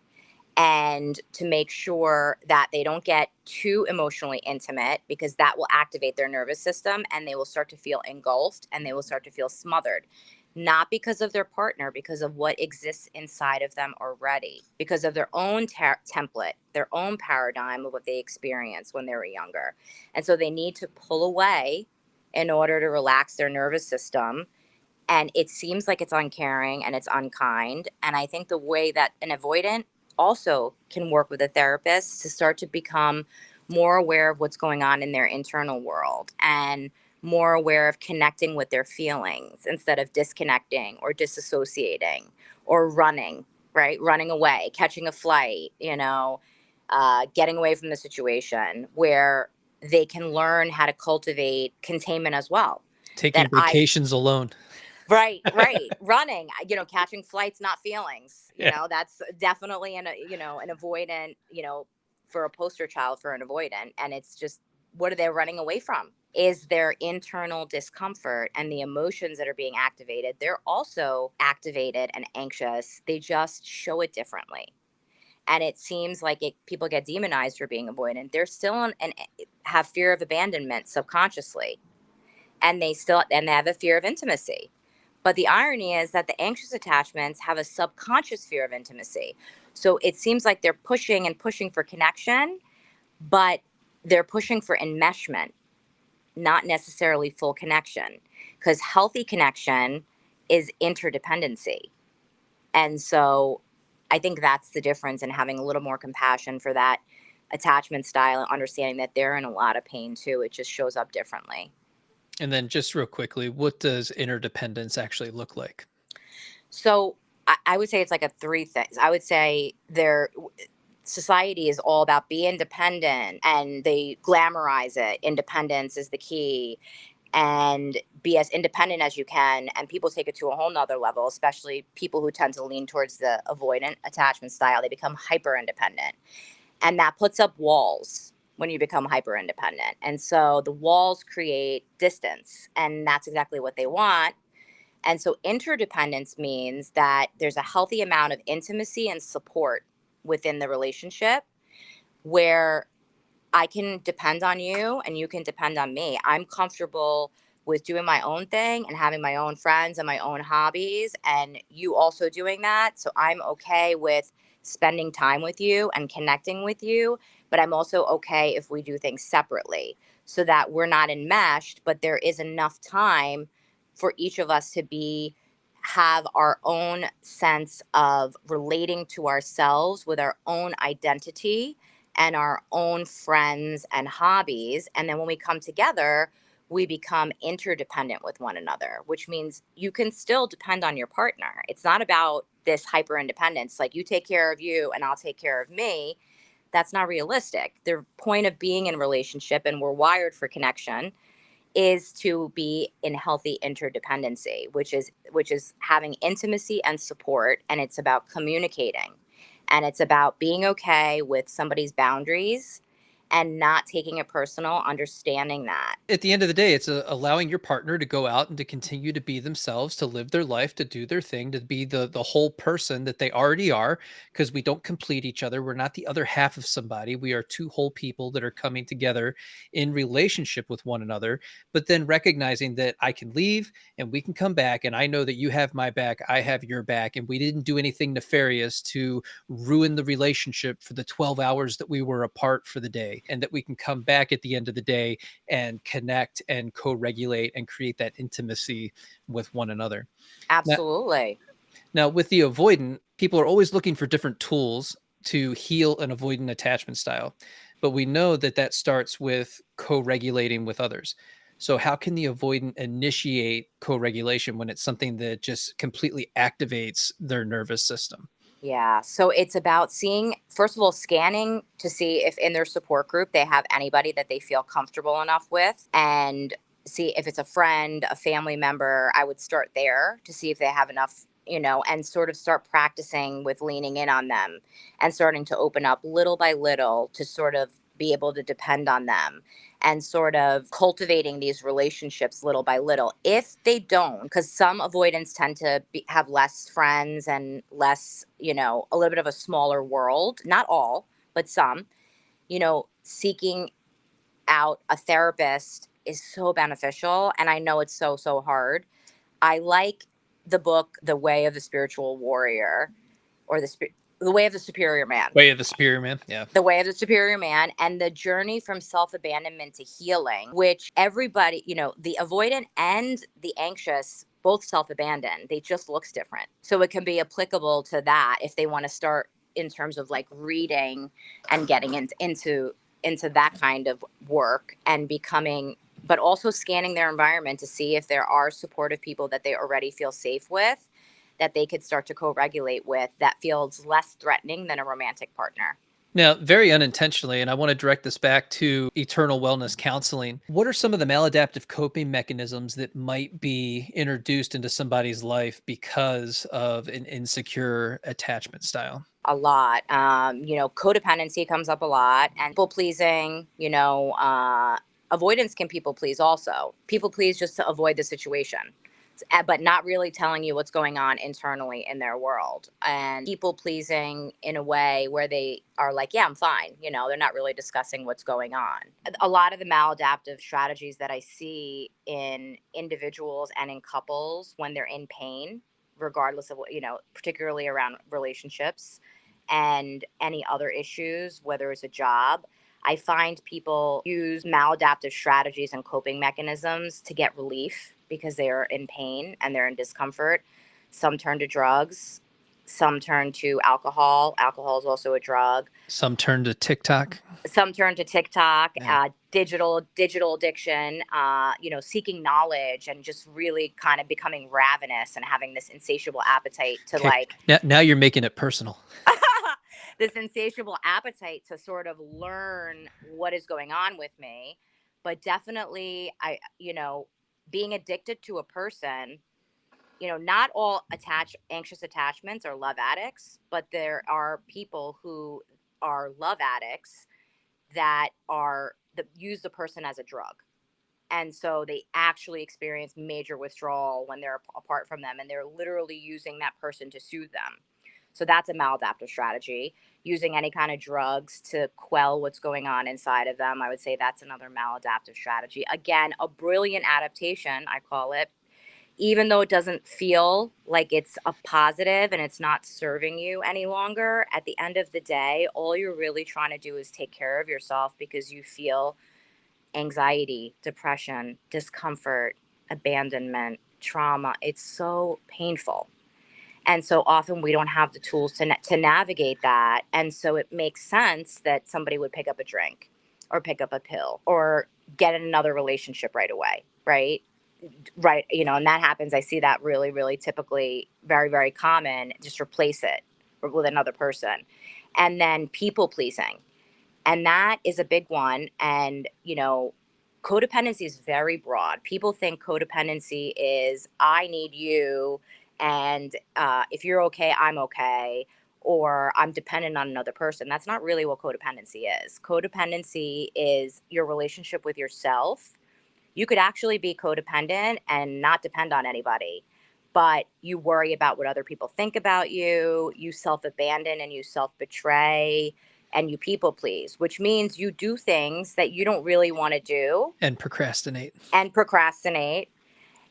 and to make sure that they don't get too emotionally intimate, because that will activate their nervous system and they will start to feel engulfed and they will start to feel smothered. Not because of their partner, because of what exists inside of them already, because of their own template, their own paradigm of what they experienced when they were younger. And so they need to pull away in order to relax their nervous system. And it seems like it's uncaring and it's unkind. And I think the way that an avoidant also can work with a therapist to start to become more aware of what's going on in their internal world and more aware of connecting with their feelings instead of disconnecting or disassociating or running, right? Running away, catching a flight, getting away from the situation, where they can learn how to cultivate containment as well. Taking vacations alone. Right. Running, catching flights, not feelings. Yeah. That's definitely an avoidant, for a poster child for an avoidant. And it's just, what are they running away from? Is their internal discomfort and the emotions that are being activated. They're also activated and anxious. They just show it differently. And it seems like people get demonized for being avoidant. They're still and have fear of abandonment subconsciously. And they have a fear of intimacy. But the irony is that the anxious attachments have a subconscious fear of intimacy. So it seems like they're pushing and pushing for connection, but they're pushing for enmeshment, not necessarily full connection. Because healthy connection is interdependency. And so I think that's the difference in having a little more compassion for that attachment style and understanding that they're in a lot of pain too. It just shows up differently. And then just real quickly, what does interdependence actually look like? So I would say it's like a three things. I would say society is all about be independent, and they glamorize it. Independence is the key, and be as independent as you can. And people take it to a whole nother level, especially people who tend to lean towards the avoidant attachment style. They become hyper independent. And that puts up walls when you become hyper independent. And so the walls create distance, and that's exactly what they want. And so interdependence means that there's a healthy amount of intimacy and support within the relationship, where I can depend on you and you can depend on me. I'm comfortable with doing my own thing and having my own friends and my own hobbies, and you also doing that. So I'm okay with spending time with you and connecting with you, but I'm also okay if we do things separately, so that we're not enmeshed, but there is enough time for each of us to have our own sense of relating to ourselves with our own identity and our own friends and hobbies. And then when we come together, we become interdependent with one another, which means you can still depend on your partner. It's not about this hyper independence, like you take care of you and I'll take care of me. That's not realistic. The point of being in a relationship, and we're wired for connection, is to be in healthy interdependency, which is having intimacy and support, and it's about communicating, and it's about being okay with somebody's boundaries and not taking it personal, understanding that. At the end of the day, it's allowing your partner to go out and to continue to be themselves, to live their life, to do their thing, to be the whole person that they already are, because we don't complete each other. We're not the other half of somebody. We are two whole people that are coming together in relationship with one another, but then recognizing that I can leave and we can come back, and I know that you have my back, I have your back, and we didn't do anything nefarious to ruin the relationship for the 12 hours that we were apart for the day, and that we can come back at the end of the day and connect and co-regulate and create that intimacy with one another. Now, Absolutely. now with the avoidant, people are always looking for different tools to heal an avoidant attachment style, but we know that that starts with co-regulating with others. So how can the avoidant initiate co-regulation when it's something that just completely activates their nervous system? Yeah. So it's about seeing, first of all, scanning to see if in their support group they have anybody that they feel comfortable enough with, and see if it's a friend, a family member. I would start there to see if they have enough, and sort of start practicing with leaning in on them and starting to open up little by little to sort of be able to depend on them, and sort of cultivating these relationships little by little. If they don't, because some avoidants tend to have less friends and less, a little bit of a smaller world, not all, but some, seeking out a therapist is so beneficial. And I know it's so, so hard. I like the book, The Way of the Spiritual Warrior, or The Way of the Superior Man. Way of the superior man. Yeah. The Way of the Superior Man, and the journey from self abandonment to healing, which everybody, the avoidant and the anxious both self abandon. They just looks different. So it can be applicable to that if they want to start in terms of like reading and getting into that kind of work and becoming, but also scanning their environment to see if there are supportive people that they already feel safe with, that they could start to co-regulate with, that feels less threatening than a romantic partner. Now, very unintentionally, and I want to direct this back to eternal wellness counseling. What are some of the maladaptive coping mechanisms that might be introduced into somebody's life because of an insecure attachment style? A lot. Codependency comes up a lot, and people pleasing, avoidance can people please also. People please just to avoid the situation, but not really telling you what's going on internally in their world. And people pleasing in a way where they are like, yeah, I'm fine. They're not really discussing what's going on. A lot of the maladaptive strategies that I see in individuals and in couples when they're in pain, regardless of what, particularly around relationships and any other issues, whether it's a job, I find people use maladaptive strategies and coping mechanisms to get relief because they are in pain and they're in discomfort. Some turn to drugs, some turn to alcohol. Alcohol is also a drug. Some turn to TikTok. Some turn to TikTok, Yeah. digital addiction, seeking knowledge and just really kind of becoming ravenous and having this insatiable appetite to Okay. Now you're making it personal. this insatiable appetite to sort of learn what is going on with me. But definitely, being addicted to a person, not all anxious attachments are love addicts, but there are people who are love addicts that use the person as a drug. And so they actually experience major withdrawal when they're apart from them, and they're literally using that person to soothe them. So that's a maladaptive strategy. Using any kind of drugs to quell what's going on inside of them, I would say that's another maladaptive strategy. Again, a brilliant adaptation, I call it. Even though it doesn't feel like it's a positive and it's not serving you any longer, at the end of the day, all you're really trying to do is take care of yourself because you feel anxiety, depression, discomfort, abandonment, trauma. It's so painful. And so often we don't have the tools to navigate that. And so it makes sense that somebody would pick up a drink or pick up a pill or get in another relationship right away, right? Right. And that happens. I see that really, really typically very, very common. Just replace it with another person. And then people pleasing. And that is a big one. And, codependency is very broad. People think codependency is I need you. And if you're okay, I'm okay. Or I'm dependent on another person. That's not really what codependency is. Codependency is your relationship with yourself. You could actually be codependent and not depend on anybody, but you worry about what other people think about you. You self-abandon and you self-betray and you people please, which means you do things that you don't really want to do. And procrastinate.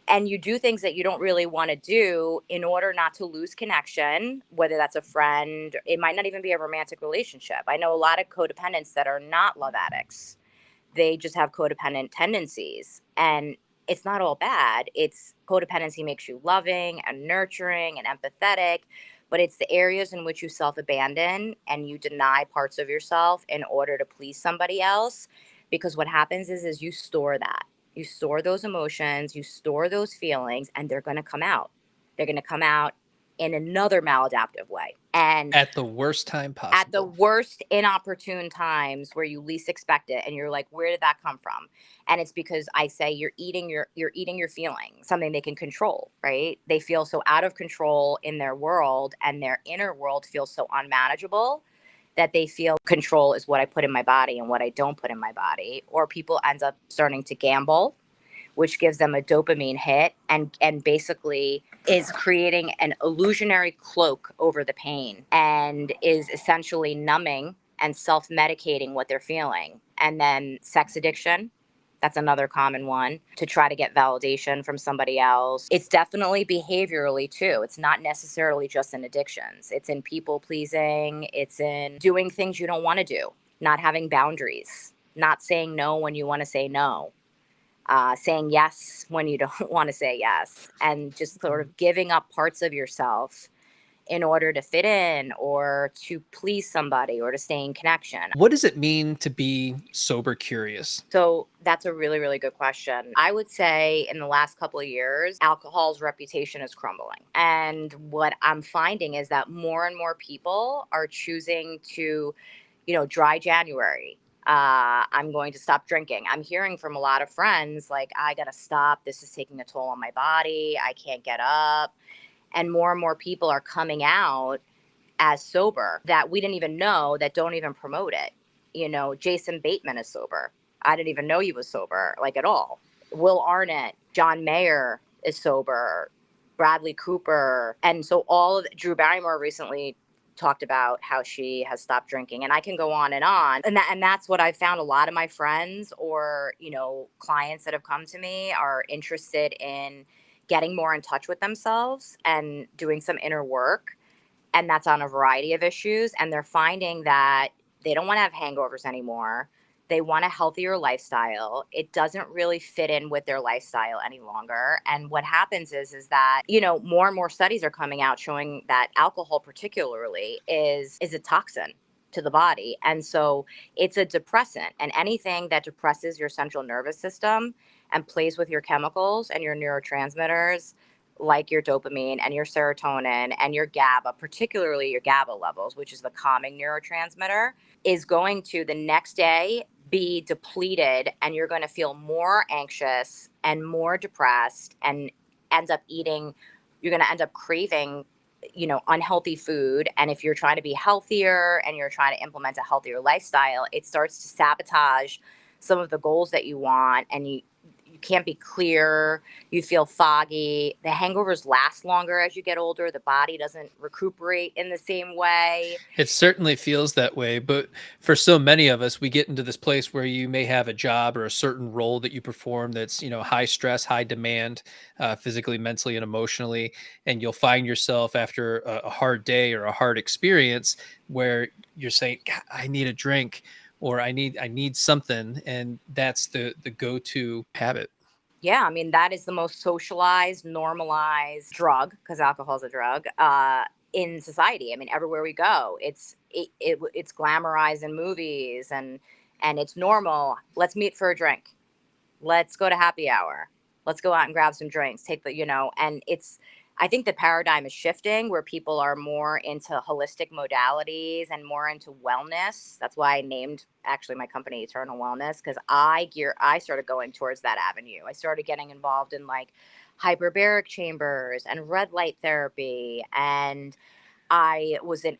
And you do things that you don't really want to do in order not to lose connection, whether that's a friend. It might not even be a romantic relationship. I know a lot of codependents that are not love addicts. They just have codependent tendencies, and it's not all bad. It's codependency makes you loving and nurturing and empathetic, but it's the areas in which you self-abandon and you deny parts of yourself in order to please somebody else. Because what happens is you store that. You store those emotions, you store those feelings, and they're going to come out. They're going to come out in another maladaptive way. And at the worst time possible. At the worst inopportune times where you least expect it, and you're like, where did that come from? And it's because I say you're eating your feelings, something they can control, right? They feel so out of control in their world, and their inner world feels so unmanageable that they feel control is what I put in my body and what I don't put in my body. Or people end up starting to gamble, which gives them a dopamine hit and basically is creating an illusionary cloak over the pain and is essentially numbing and self-medicating what they're feeling. And then sex addiction, that's another common one, to try to get validation from somebody else. It's definitely behaviorally too. It's not necessarily just in addictions. It's in people pleasing. It's in doing things you don't want to do, not having boundaries, not saying no when you want to say no. Saying yes when you don't want to say yes, and just sort of giving up parts of yourself in order to fit in or to please somebody or to stay in connection. What does it mean to be sober curious? So that's a really, really good question. I would say in the last couple of years, alcohol's reputation is crumbling. And what I'm finding is that more and more people are choosing to, dry January. I'm going to stop drinking. I'm hearing from a lot of friends, like, I got to stop. This is taking a toll on my body. I can't get up. And more people are coming out as sober that we didn't even know, that don't even promote it. Jason Bateman is sober. I didn't even know he was sober, like, at all. Will Arnett, John Mayer is sober, Bradley Cooper. And so Drew Barrymore recently talked about how she has stopped drinking, and I can go on. And that's what I found. A lot of my friends or, clients that have come to me are interested in getting more in touch with themselves and doing some inner work. And that's on a variety of issues. And they're finding that they don't want to have hangovers anymore. They want a healthier lifestyle. It doesn't really fit in with their lifestyle any longer. And what happens is that, more and more studies are coming out showing that alcohol particularly is a toxin to the body. And so it's a depressant, and anything that depresses your central nervous system and plays with your chemicals and your neurotransmitters like your dopamine and your serotonin and your GABA, particularly your GABA levels, which is the calming neurotransmitter, is going to the next day be depleted, and you're going to feel more anxious and more depressed and end up eating, you're going to end up craving, unhealthy food. And if you're trying to be healthier and you're trying to implement a healthier lifestyle, it starts to sabotage some of the goals that you want, and you can't be clear, you feel foggy. The hangovers last longer as you get older. The body doesn't recuperate in the same way. It certainly feels that way, but for so many of us, we get into this place where you may have a job or a certain role that you perform that's, high stress, high demand, physically, mentally, and emotionally, and you'll find yourself after a hard day or a hard experience where you're saying, "God, I need a drink," or I need something, and that's the go-to habit. Yeah, I mean, that is the most socialized, normalized drug, because alcohol is a drug, in society. I mean, everywhere we go, it's glamorized in movies, and it's normal. Let's meet for a drink. Let's go to happy hour. Let's go out and grab some drinks. And I think the paradigm is shifting where people are more into holistic modalities and more into wellness. That's why I named actually my company Eternal Wellness, because I started going towards that avenue. I started getting involved in like hyperbaric chambers and red light therapy, and I was in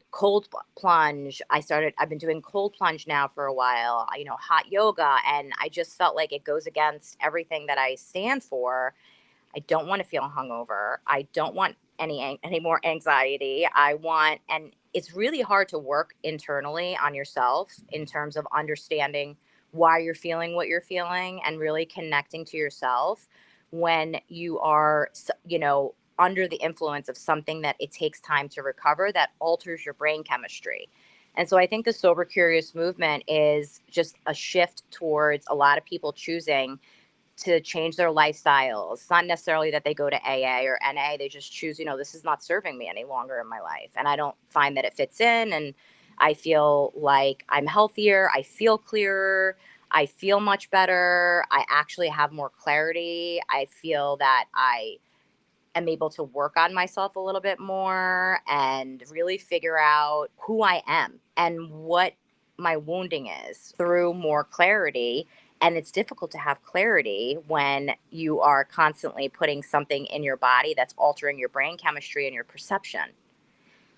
plunge. I've been doing cold plunge now for a while, hot yoga. And I just felt like it goes against everything that I stand for. I don't want to feel hungover. I don't want any more anxiety. And it's really hard to work internally on yourself in terms of understanding why you're feeling what you're feeling and really connecting to yourself when you are, under the influence of something that it takes time to recover that alters your brain chemistry. And so I think the sober curious movement is just a shift towards a lot of people choosing to change their lifestyles. It's not necessarily that they go to AA or NA. They just choose, this is not serving me any longer in my life. And I don't find that it fits in. And I feel like I'm healthier. I feel clearer. I feel much better. I actually have more clarity. I feel that I am able to work on myself a little bit more and really figure out who I am and what my wounding is through more clarity. And it's difficult to have clarity when you are constantly putting something in your body that's altering your brain chemistry and your perception.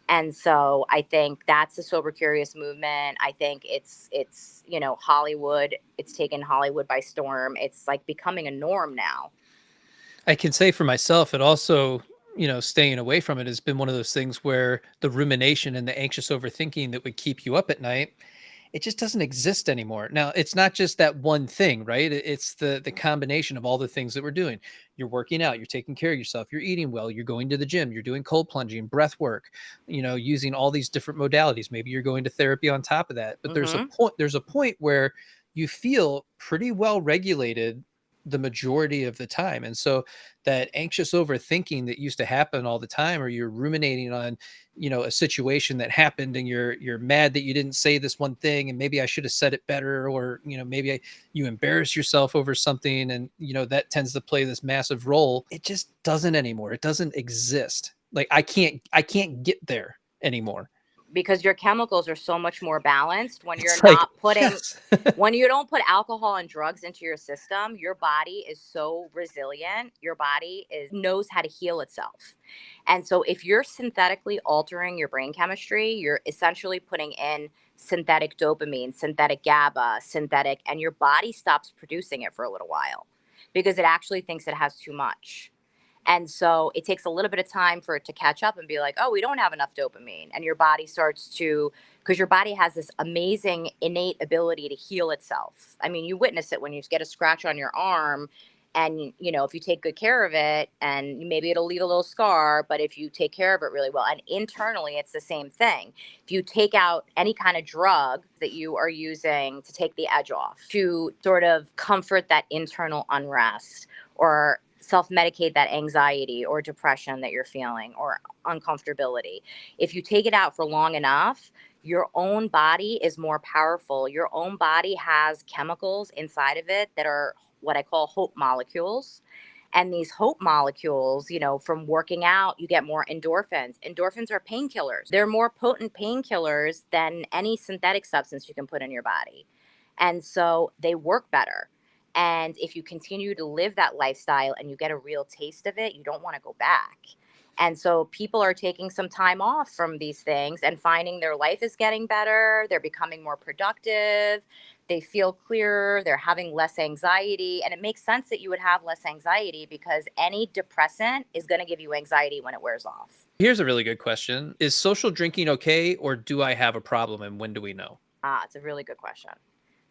And so I think that's the sober curious movement. I think it's Hollywood. It's taken Hollywood by storm. It's like becoming a norm now. I can say for myself, it also, staying away from it has been one of those things where the rumination and the anxious overthinking that would keep you up at night, it just doesn't exist anymore. Now, it's not just that one thing, right? It's the combination of all the things that we're doing. You're working out, you're taking care of yourself, you're eating well, you're going to the gym, you're doing cold plunging, breath work, using all these different modalities. Maybe you're going to therapy on top of that. But Hmm. there's a point where you feel pretty well regulated the majority of the time. And so that anxious overthinking that used to happen all the time, or you're ruminating on, a situation that happened and you're mad that you didn't say this one thing and maybe I should have said it better, or, you embarrass yourself over something, and, that tends to play this massive role. It just doesn't anymore. It doesn't exist. Like I can't get there anymore. Because your chemicals are so much more balanced when you're It's like, not putting yes. when you don't put alcohol and drugs into your system. Your body is so resilient. Your body is knows how to heal itself. And so if you're synthetically altering your brain chemistry, you're essentially putting in synthetic dopamine, synthetic GABA, synthetic, and your body stops producing it for a little while because it actually thinks it has too much. And so it takes a little bit of time for it to catch up and be like, oh, we don't have enough dopamine. And your body starts to, because your body has this amazing innate ability to heal itself. I mean, you witness it when you get a scratch on your arm. And, if you take good care of it, and maybe it'll leave a little scar, but if you take care of it really well, and internally, it's the same thing. If you take out any kind of drug that you are using to take the edge off, to sort of comfort that internal unrest, or self-medicate that anxiety or depression that you're feeling, or uncomfortability. If you take it out for long enough, your own body is more powerful. Your own body has chemicals inside of it that are what I call hope molecules. And these hope molecules, from working out, you get more endorphins. Endorphins are painkillers. They're more potent painkillers than any synthetic substance you can put in your body. And so they work better. And if you continue to live that lifestyle and you get a real taste of it, you don't want to go back. And so people are taking some time off from these things and finding their life is getting better. They're becoming more productive. They feel clearer. They're having less anxiety. And it makes sense that you would have less anxiety because any depressant is going to give you anxiety when it wears off. Here's a really good question. Is social drinking okay, or do I have a problem, and when do we know? It's a really good question.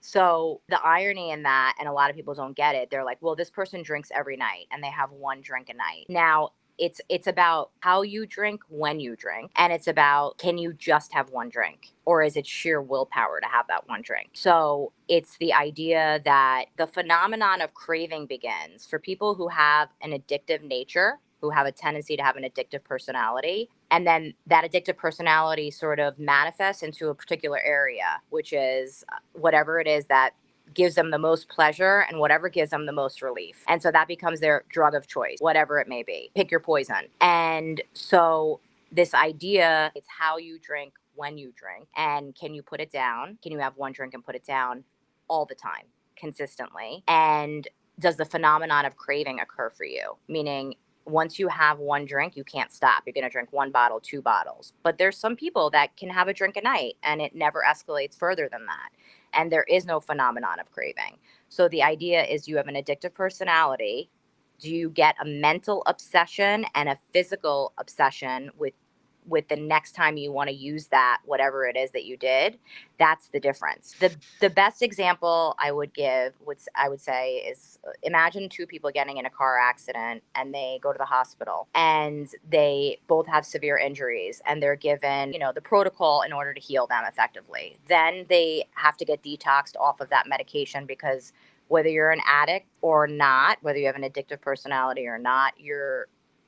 So the irony in that, and a lot of people don't get it, they're like, well, this person drinks every night and they have one drink a night. Now, it's about how you drink when you drink, and it's about, can you just have one drink, or is it sheer willpower to have that one drink? So it's the idea that the phenomenon of craving begins for people who have an addictive nature, who have a tendency to have an addictive personality. And then that addictive personality sort of manifests into a particular area, which is whatever it is that gives them the most pleasure and whatever gives them the most relief. And so that becomes their drug of choice, whatever it may be. Pick your poison. And so this idea, it's how you drink when you drink. And can you put it down? Can you have one drink and put it down all the time, consistently? And does the phenomenon of craving occur for you? Meaning, once you have one drink, you can't stop. You're going to drink one bottle, two bottles. But there's some people that can have a drink a night and it never escalates further than that. And there is no phenomenon of craving. So the idea is, you have an addictive personality. Do you get a mental obsession and a physical obsession with the next time you want to use that, whatever it is that you did? That's the difference. The best example I would give, I would say, is, imagine two people getting in a car accident and they go to the hospital and they both have severe injuries and they're given, the protocol in order to heal them effectively. Then they have to get detoxed off of that medication, because whether you're an addict or not, whether you have an addictive personality or not,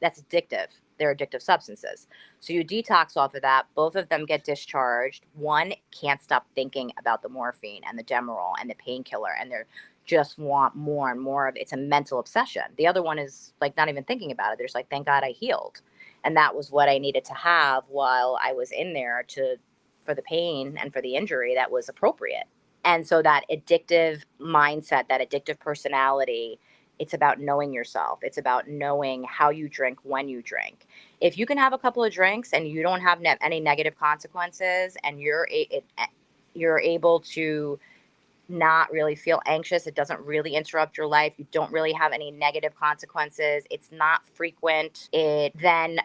that's addictive. They're addictive substances. So you detox off of that. Both of them get discharged. One can't stop thinking about the morphine and the Demerol and the painkiller, and they just want more and more of it. It's a mental obsession. The other one is like not even thinking about it. They're just like, thank God I healed. And that was what I needed to have while I was in there for the pain and for the injury that was appropriate. And so that addictive mindset, that addictive personality, it's about knowing yourself. It's about knowing how you drink when you drink. If you can have a couple of drinks and you don't have any negative consequences, and you're able to not really feel anxious, it doesn't really interrupt your life, you don't really have any negative consequences, it's not frequent, then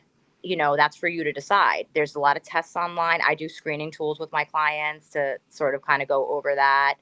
that's for you to decide. There's a lot of tests online. I do screening tools with my clients to sort of kind of go over that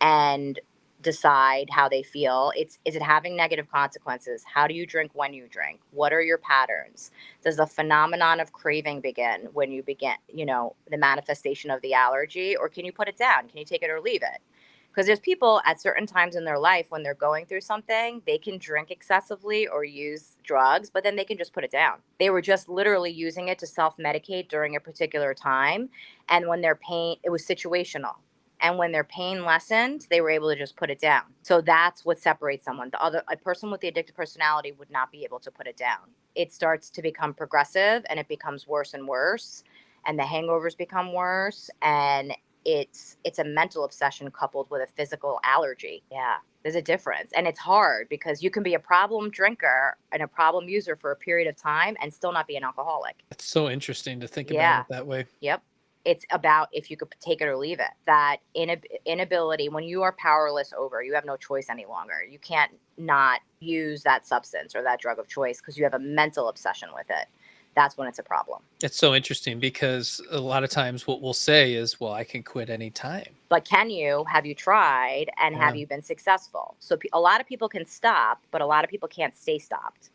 and decide how they feel. Is it having negative consequences? How do you drink when you drink? What are your patterns? Does the phenomenon of craving begin when you begin, the manifestation of the allergy, or can you put it down? Can you take it or leave it? Because there's people at certain times in their life when they're going through something, they can drink excessively or use drugs, but then they can just put it down. They were just literally using it to self-medicate during a particular time. And when their pain, it was situational. And when their pain lessened, they were able to just put it down. So that's what separates someone. A person with the addictive personality would not be able to put it down. It starts to become progressive and it becomes worse and worse. And the hangovers become worse. And it's a mental obsession coupled with a physical allergy. Yeah, there's a difference. And it's hard because you can be a problem drinker and a problem user for a period of time and still not be an alcoholic. It's so interesting to think about it that way. Yep. It's about if you could take it or leave it. That inability, when you are powerless over, you have no choice any longer. You can't not use that substance or that drug of choice because you have a mental obsession with it. That's when it's a problem. It's so interesting because a lot of times what we'll say is, well, I can quit anytime. But can you? Have you tried? And have you been successful? So a lot of people can stop, but a lot of people can't stay stopped.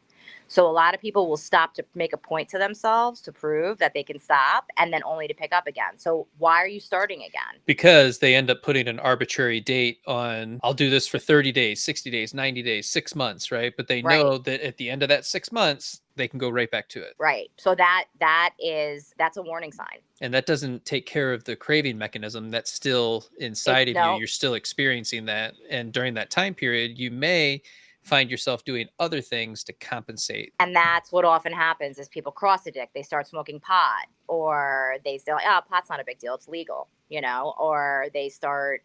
So a lot of people will stop to make a point to themselves to prove that they can stop, and then only to pick up again. So why are you starting again? Because they end up putting an arbitrary date on, I'll do this for 30 days, 60 days, 90 days, 6 months, right? But they know that at the end of that 6 months, they can go right back to it. Right. So that's a warning sign. And that doesn't take care of the craving mechanism that's still inside of you. You're still experiencing that. And during that time period, you may find yourself doing other things to compensate. And that's what often happens is people cross addict. They start smoking pot, or they say, oh, pot's not a big deal. It's legal, or they start,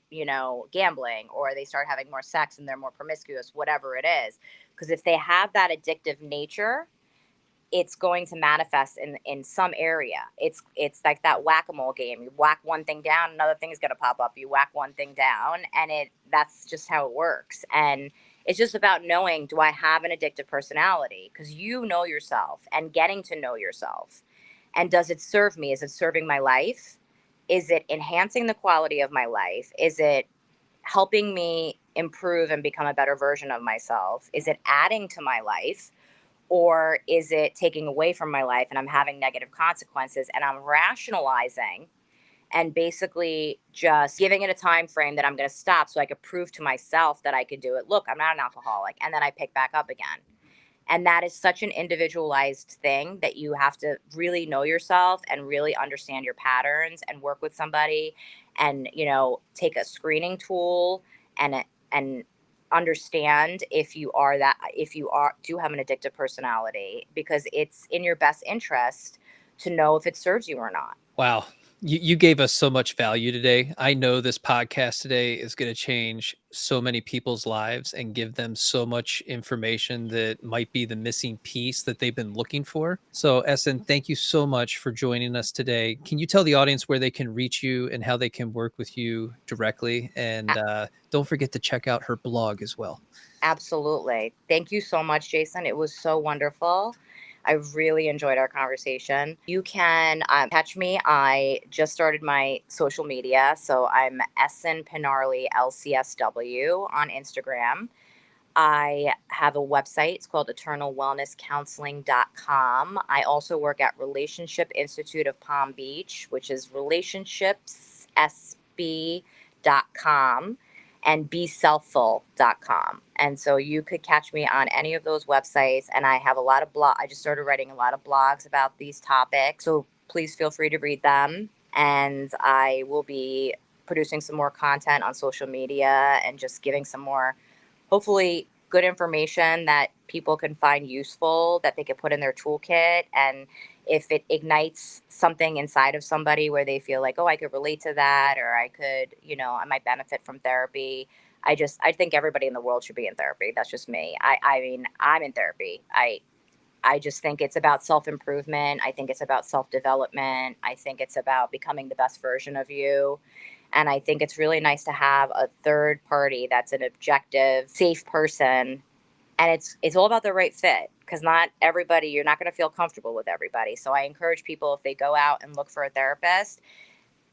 gambling, or they start having more sex and they're more promiscuous, whatever it is. Because if they have that addictive nature, it's going to manifest in some area. It's like that whack-a-mole game. You whack one thing down, another thing is going to pop up. You whack one thing down, and that's just how it works. And it's just about knowing, do I have an addictive personality? Because you know yourself, and getting to know yourself. And does it serve me? Is it serving my life? Is it enhancing the quality of my life? Is it helping me improve and become a better version of myself? Is it adding to my life? Or is it taking away from my life and I'm having negative consequences, and I'm rationalizing and basically just giving it a time frame that I'm going to stop so I could prove to myself that I could do it. Look, I'm not an alcoholic. And then I pick back up again. And that is such an individualized thing that you have to really know yourself and really understand your patterns and work with somebody and, take a screening tool and understand if you do have an addictive personality, because it's in your best interest to know if it serves you or not. Wow. You gave us so much value today. I know this podcast today is going to change so many people's lives and give them so much information that might be the missing piece that they've been looking for. So, Essen, thank you so much for joining us today. Can you tell the audience where they can reach you and how they can work with you directly? And don't forget to check out her blog as well. Absolutely. Thank you so much, Jason. It was so wonderful. I really enjoyed our conversation. You can catch me. I just started my social media. So I'm Esin Pinarli, LCSW on Instagram. I have a website. It's called eternalwellnesscounseling.com. I also work at Relationship Institute of Palm Beach, which is relationshipssb.com, and beselfful.com. And so you could catch me on any of those websites. And I have a lot of I just started writing a lot of blogs about these topics. So please feel free to read them. And I will be producing some more content on social media and just giving some more, hopefully, good information that people can find useful, that they can put in their toolkit. And if it ignites something inside of somebody where they feel like, oh, I could relate to that, or I could, I might benefit from therapy. I think everybody in the world should be in therapy. That's just me. I mean, I'm in therapy. I just think it's about self-improvement. I think it's about self-development. I think it's about becoming the best version of you. And I think it's really nice to have a third party that's an objective, safe person. And it's all about the right fit, because not everybody, you're not going to feel comfortable with everybody. So I encourage people, if they go out and look for a therapist,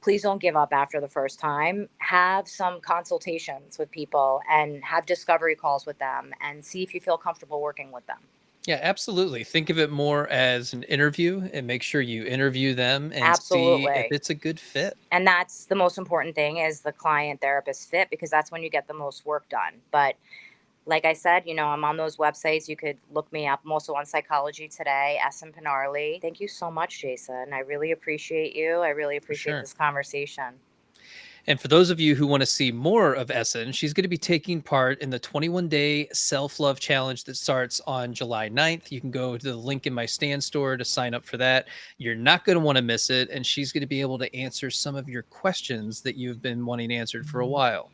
please don't give up after the first time. Have some consultations with people and have discovery calls with them and see if you feel comfortable working with them. Yeah, absolutely. Think of it more as an interview and make sure you interview them and see if Absolutely. it's a good fit. And that's the most important thing, is the client therapist fit, because that's when you get the most work done. But like I said, I'm on those websites. You could look me up. I'm also on Psychology Today, Esin Pinarli. Thank you so much, Jason. I really appreciate you. I really For appreciate sure. this conversation. And for those of you who want to see more of Essen, she's going to be taking part in the 21-day self-love challenge that starts on July 9th. You can go to the link in my stand store to sign up for that. You're not going to want to miss it. And she's going to be able to answer some of your questions that you've been wanting answered for a while.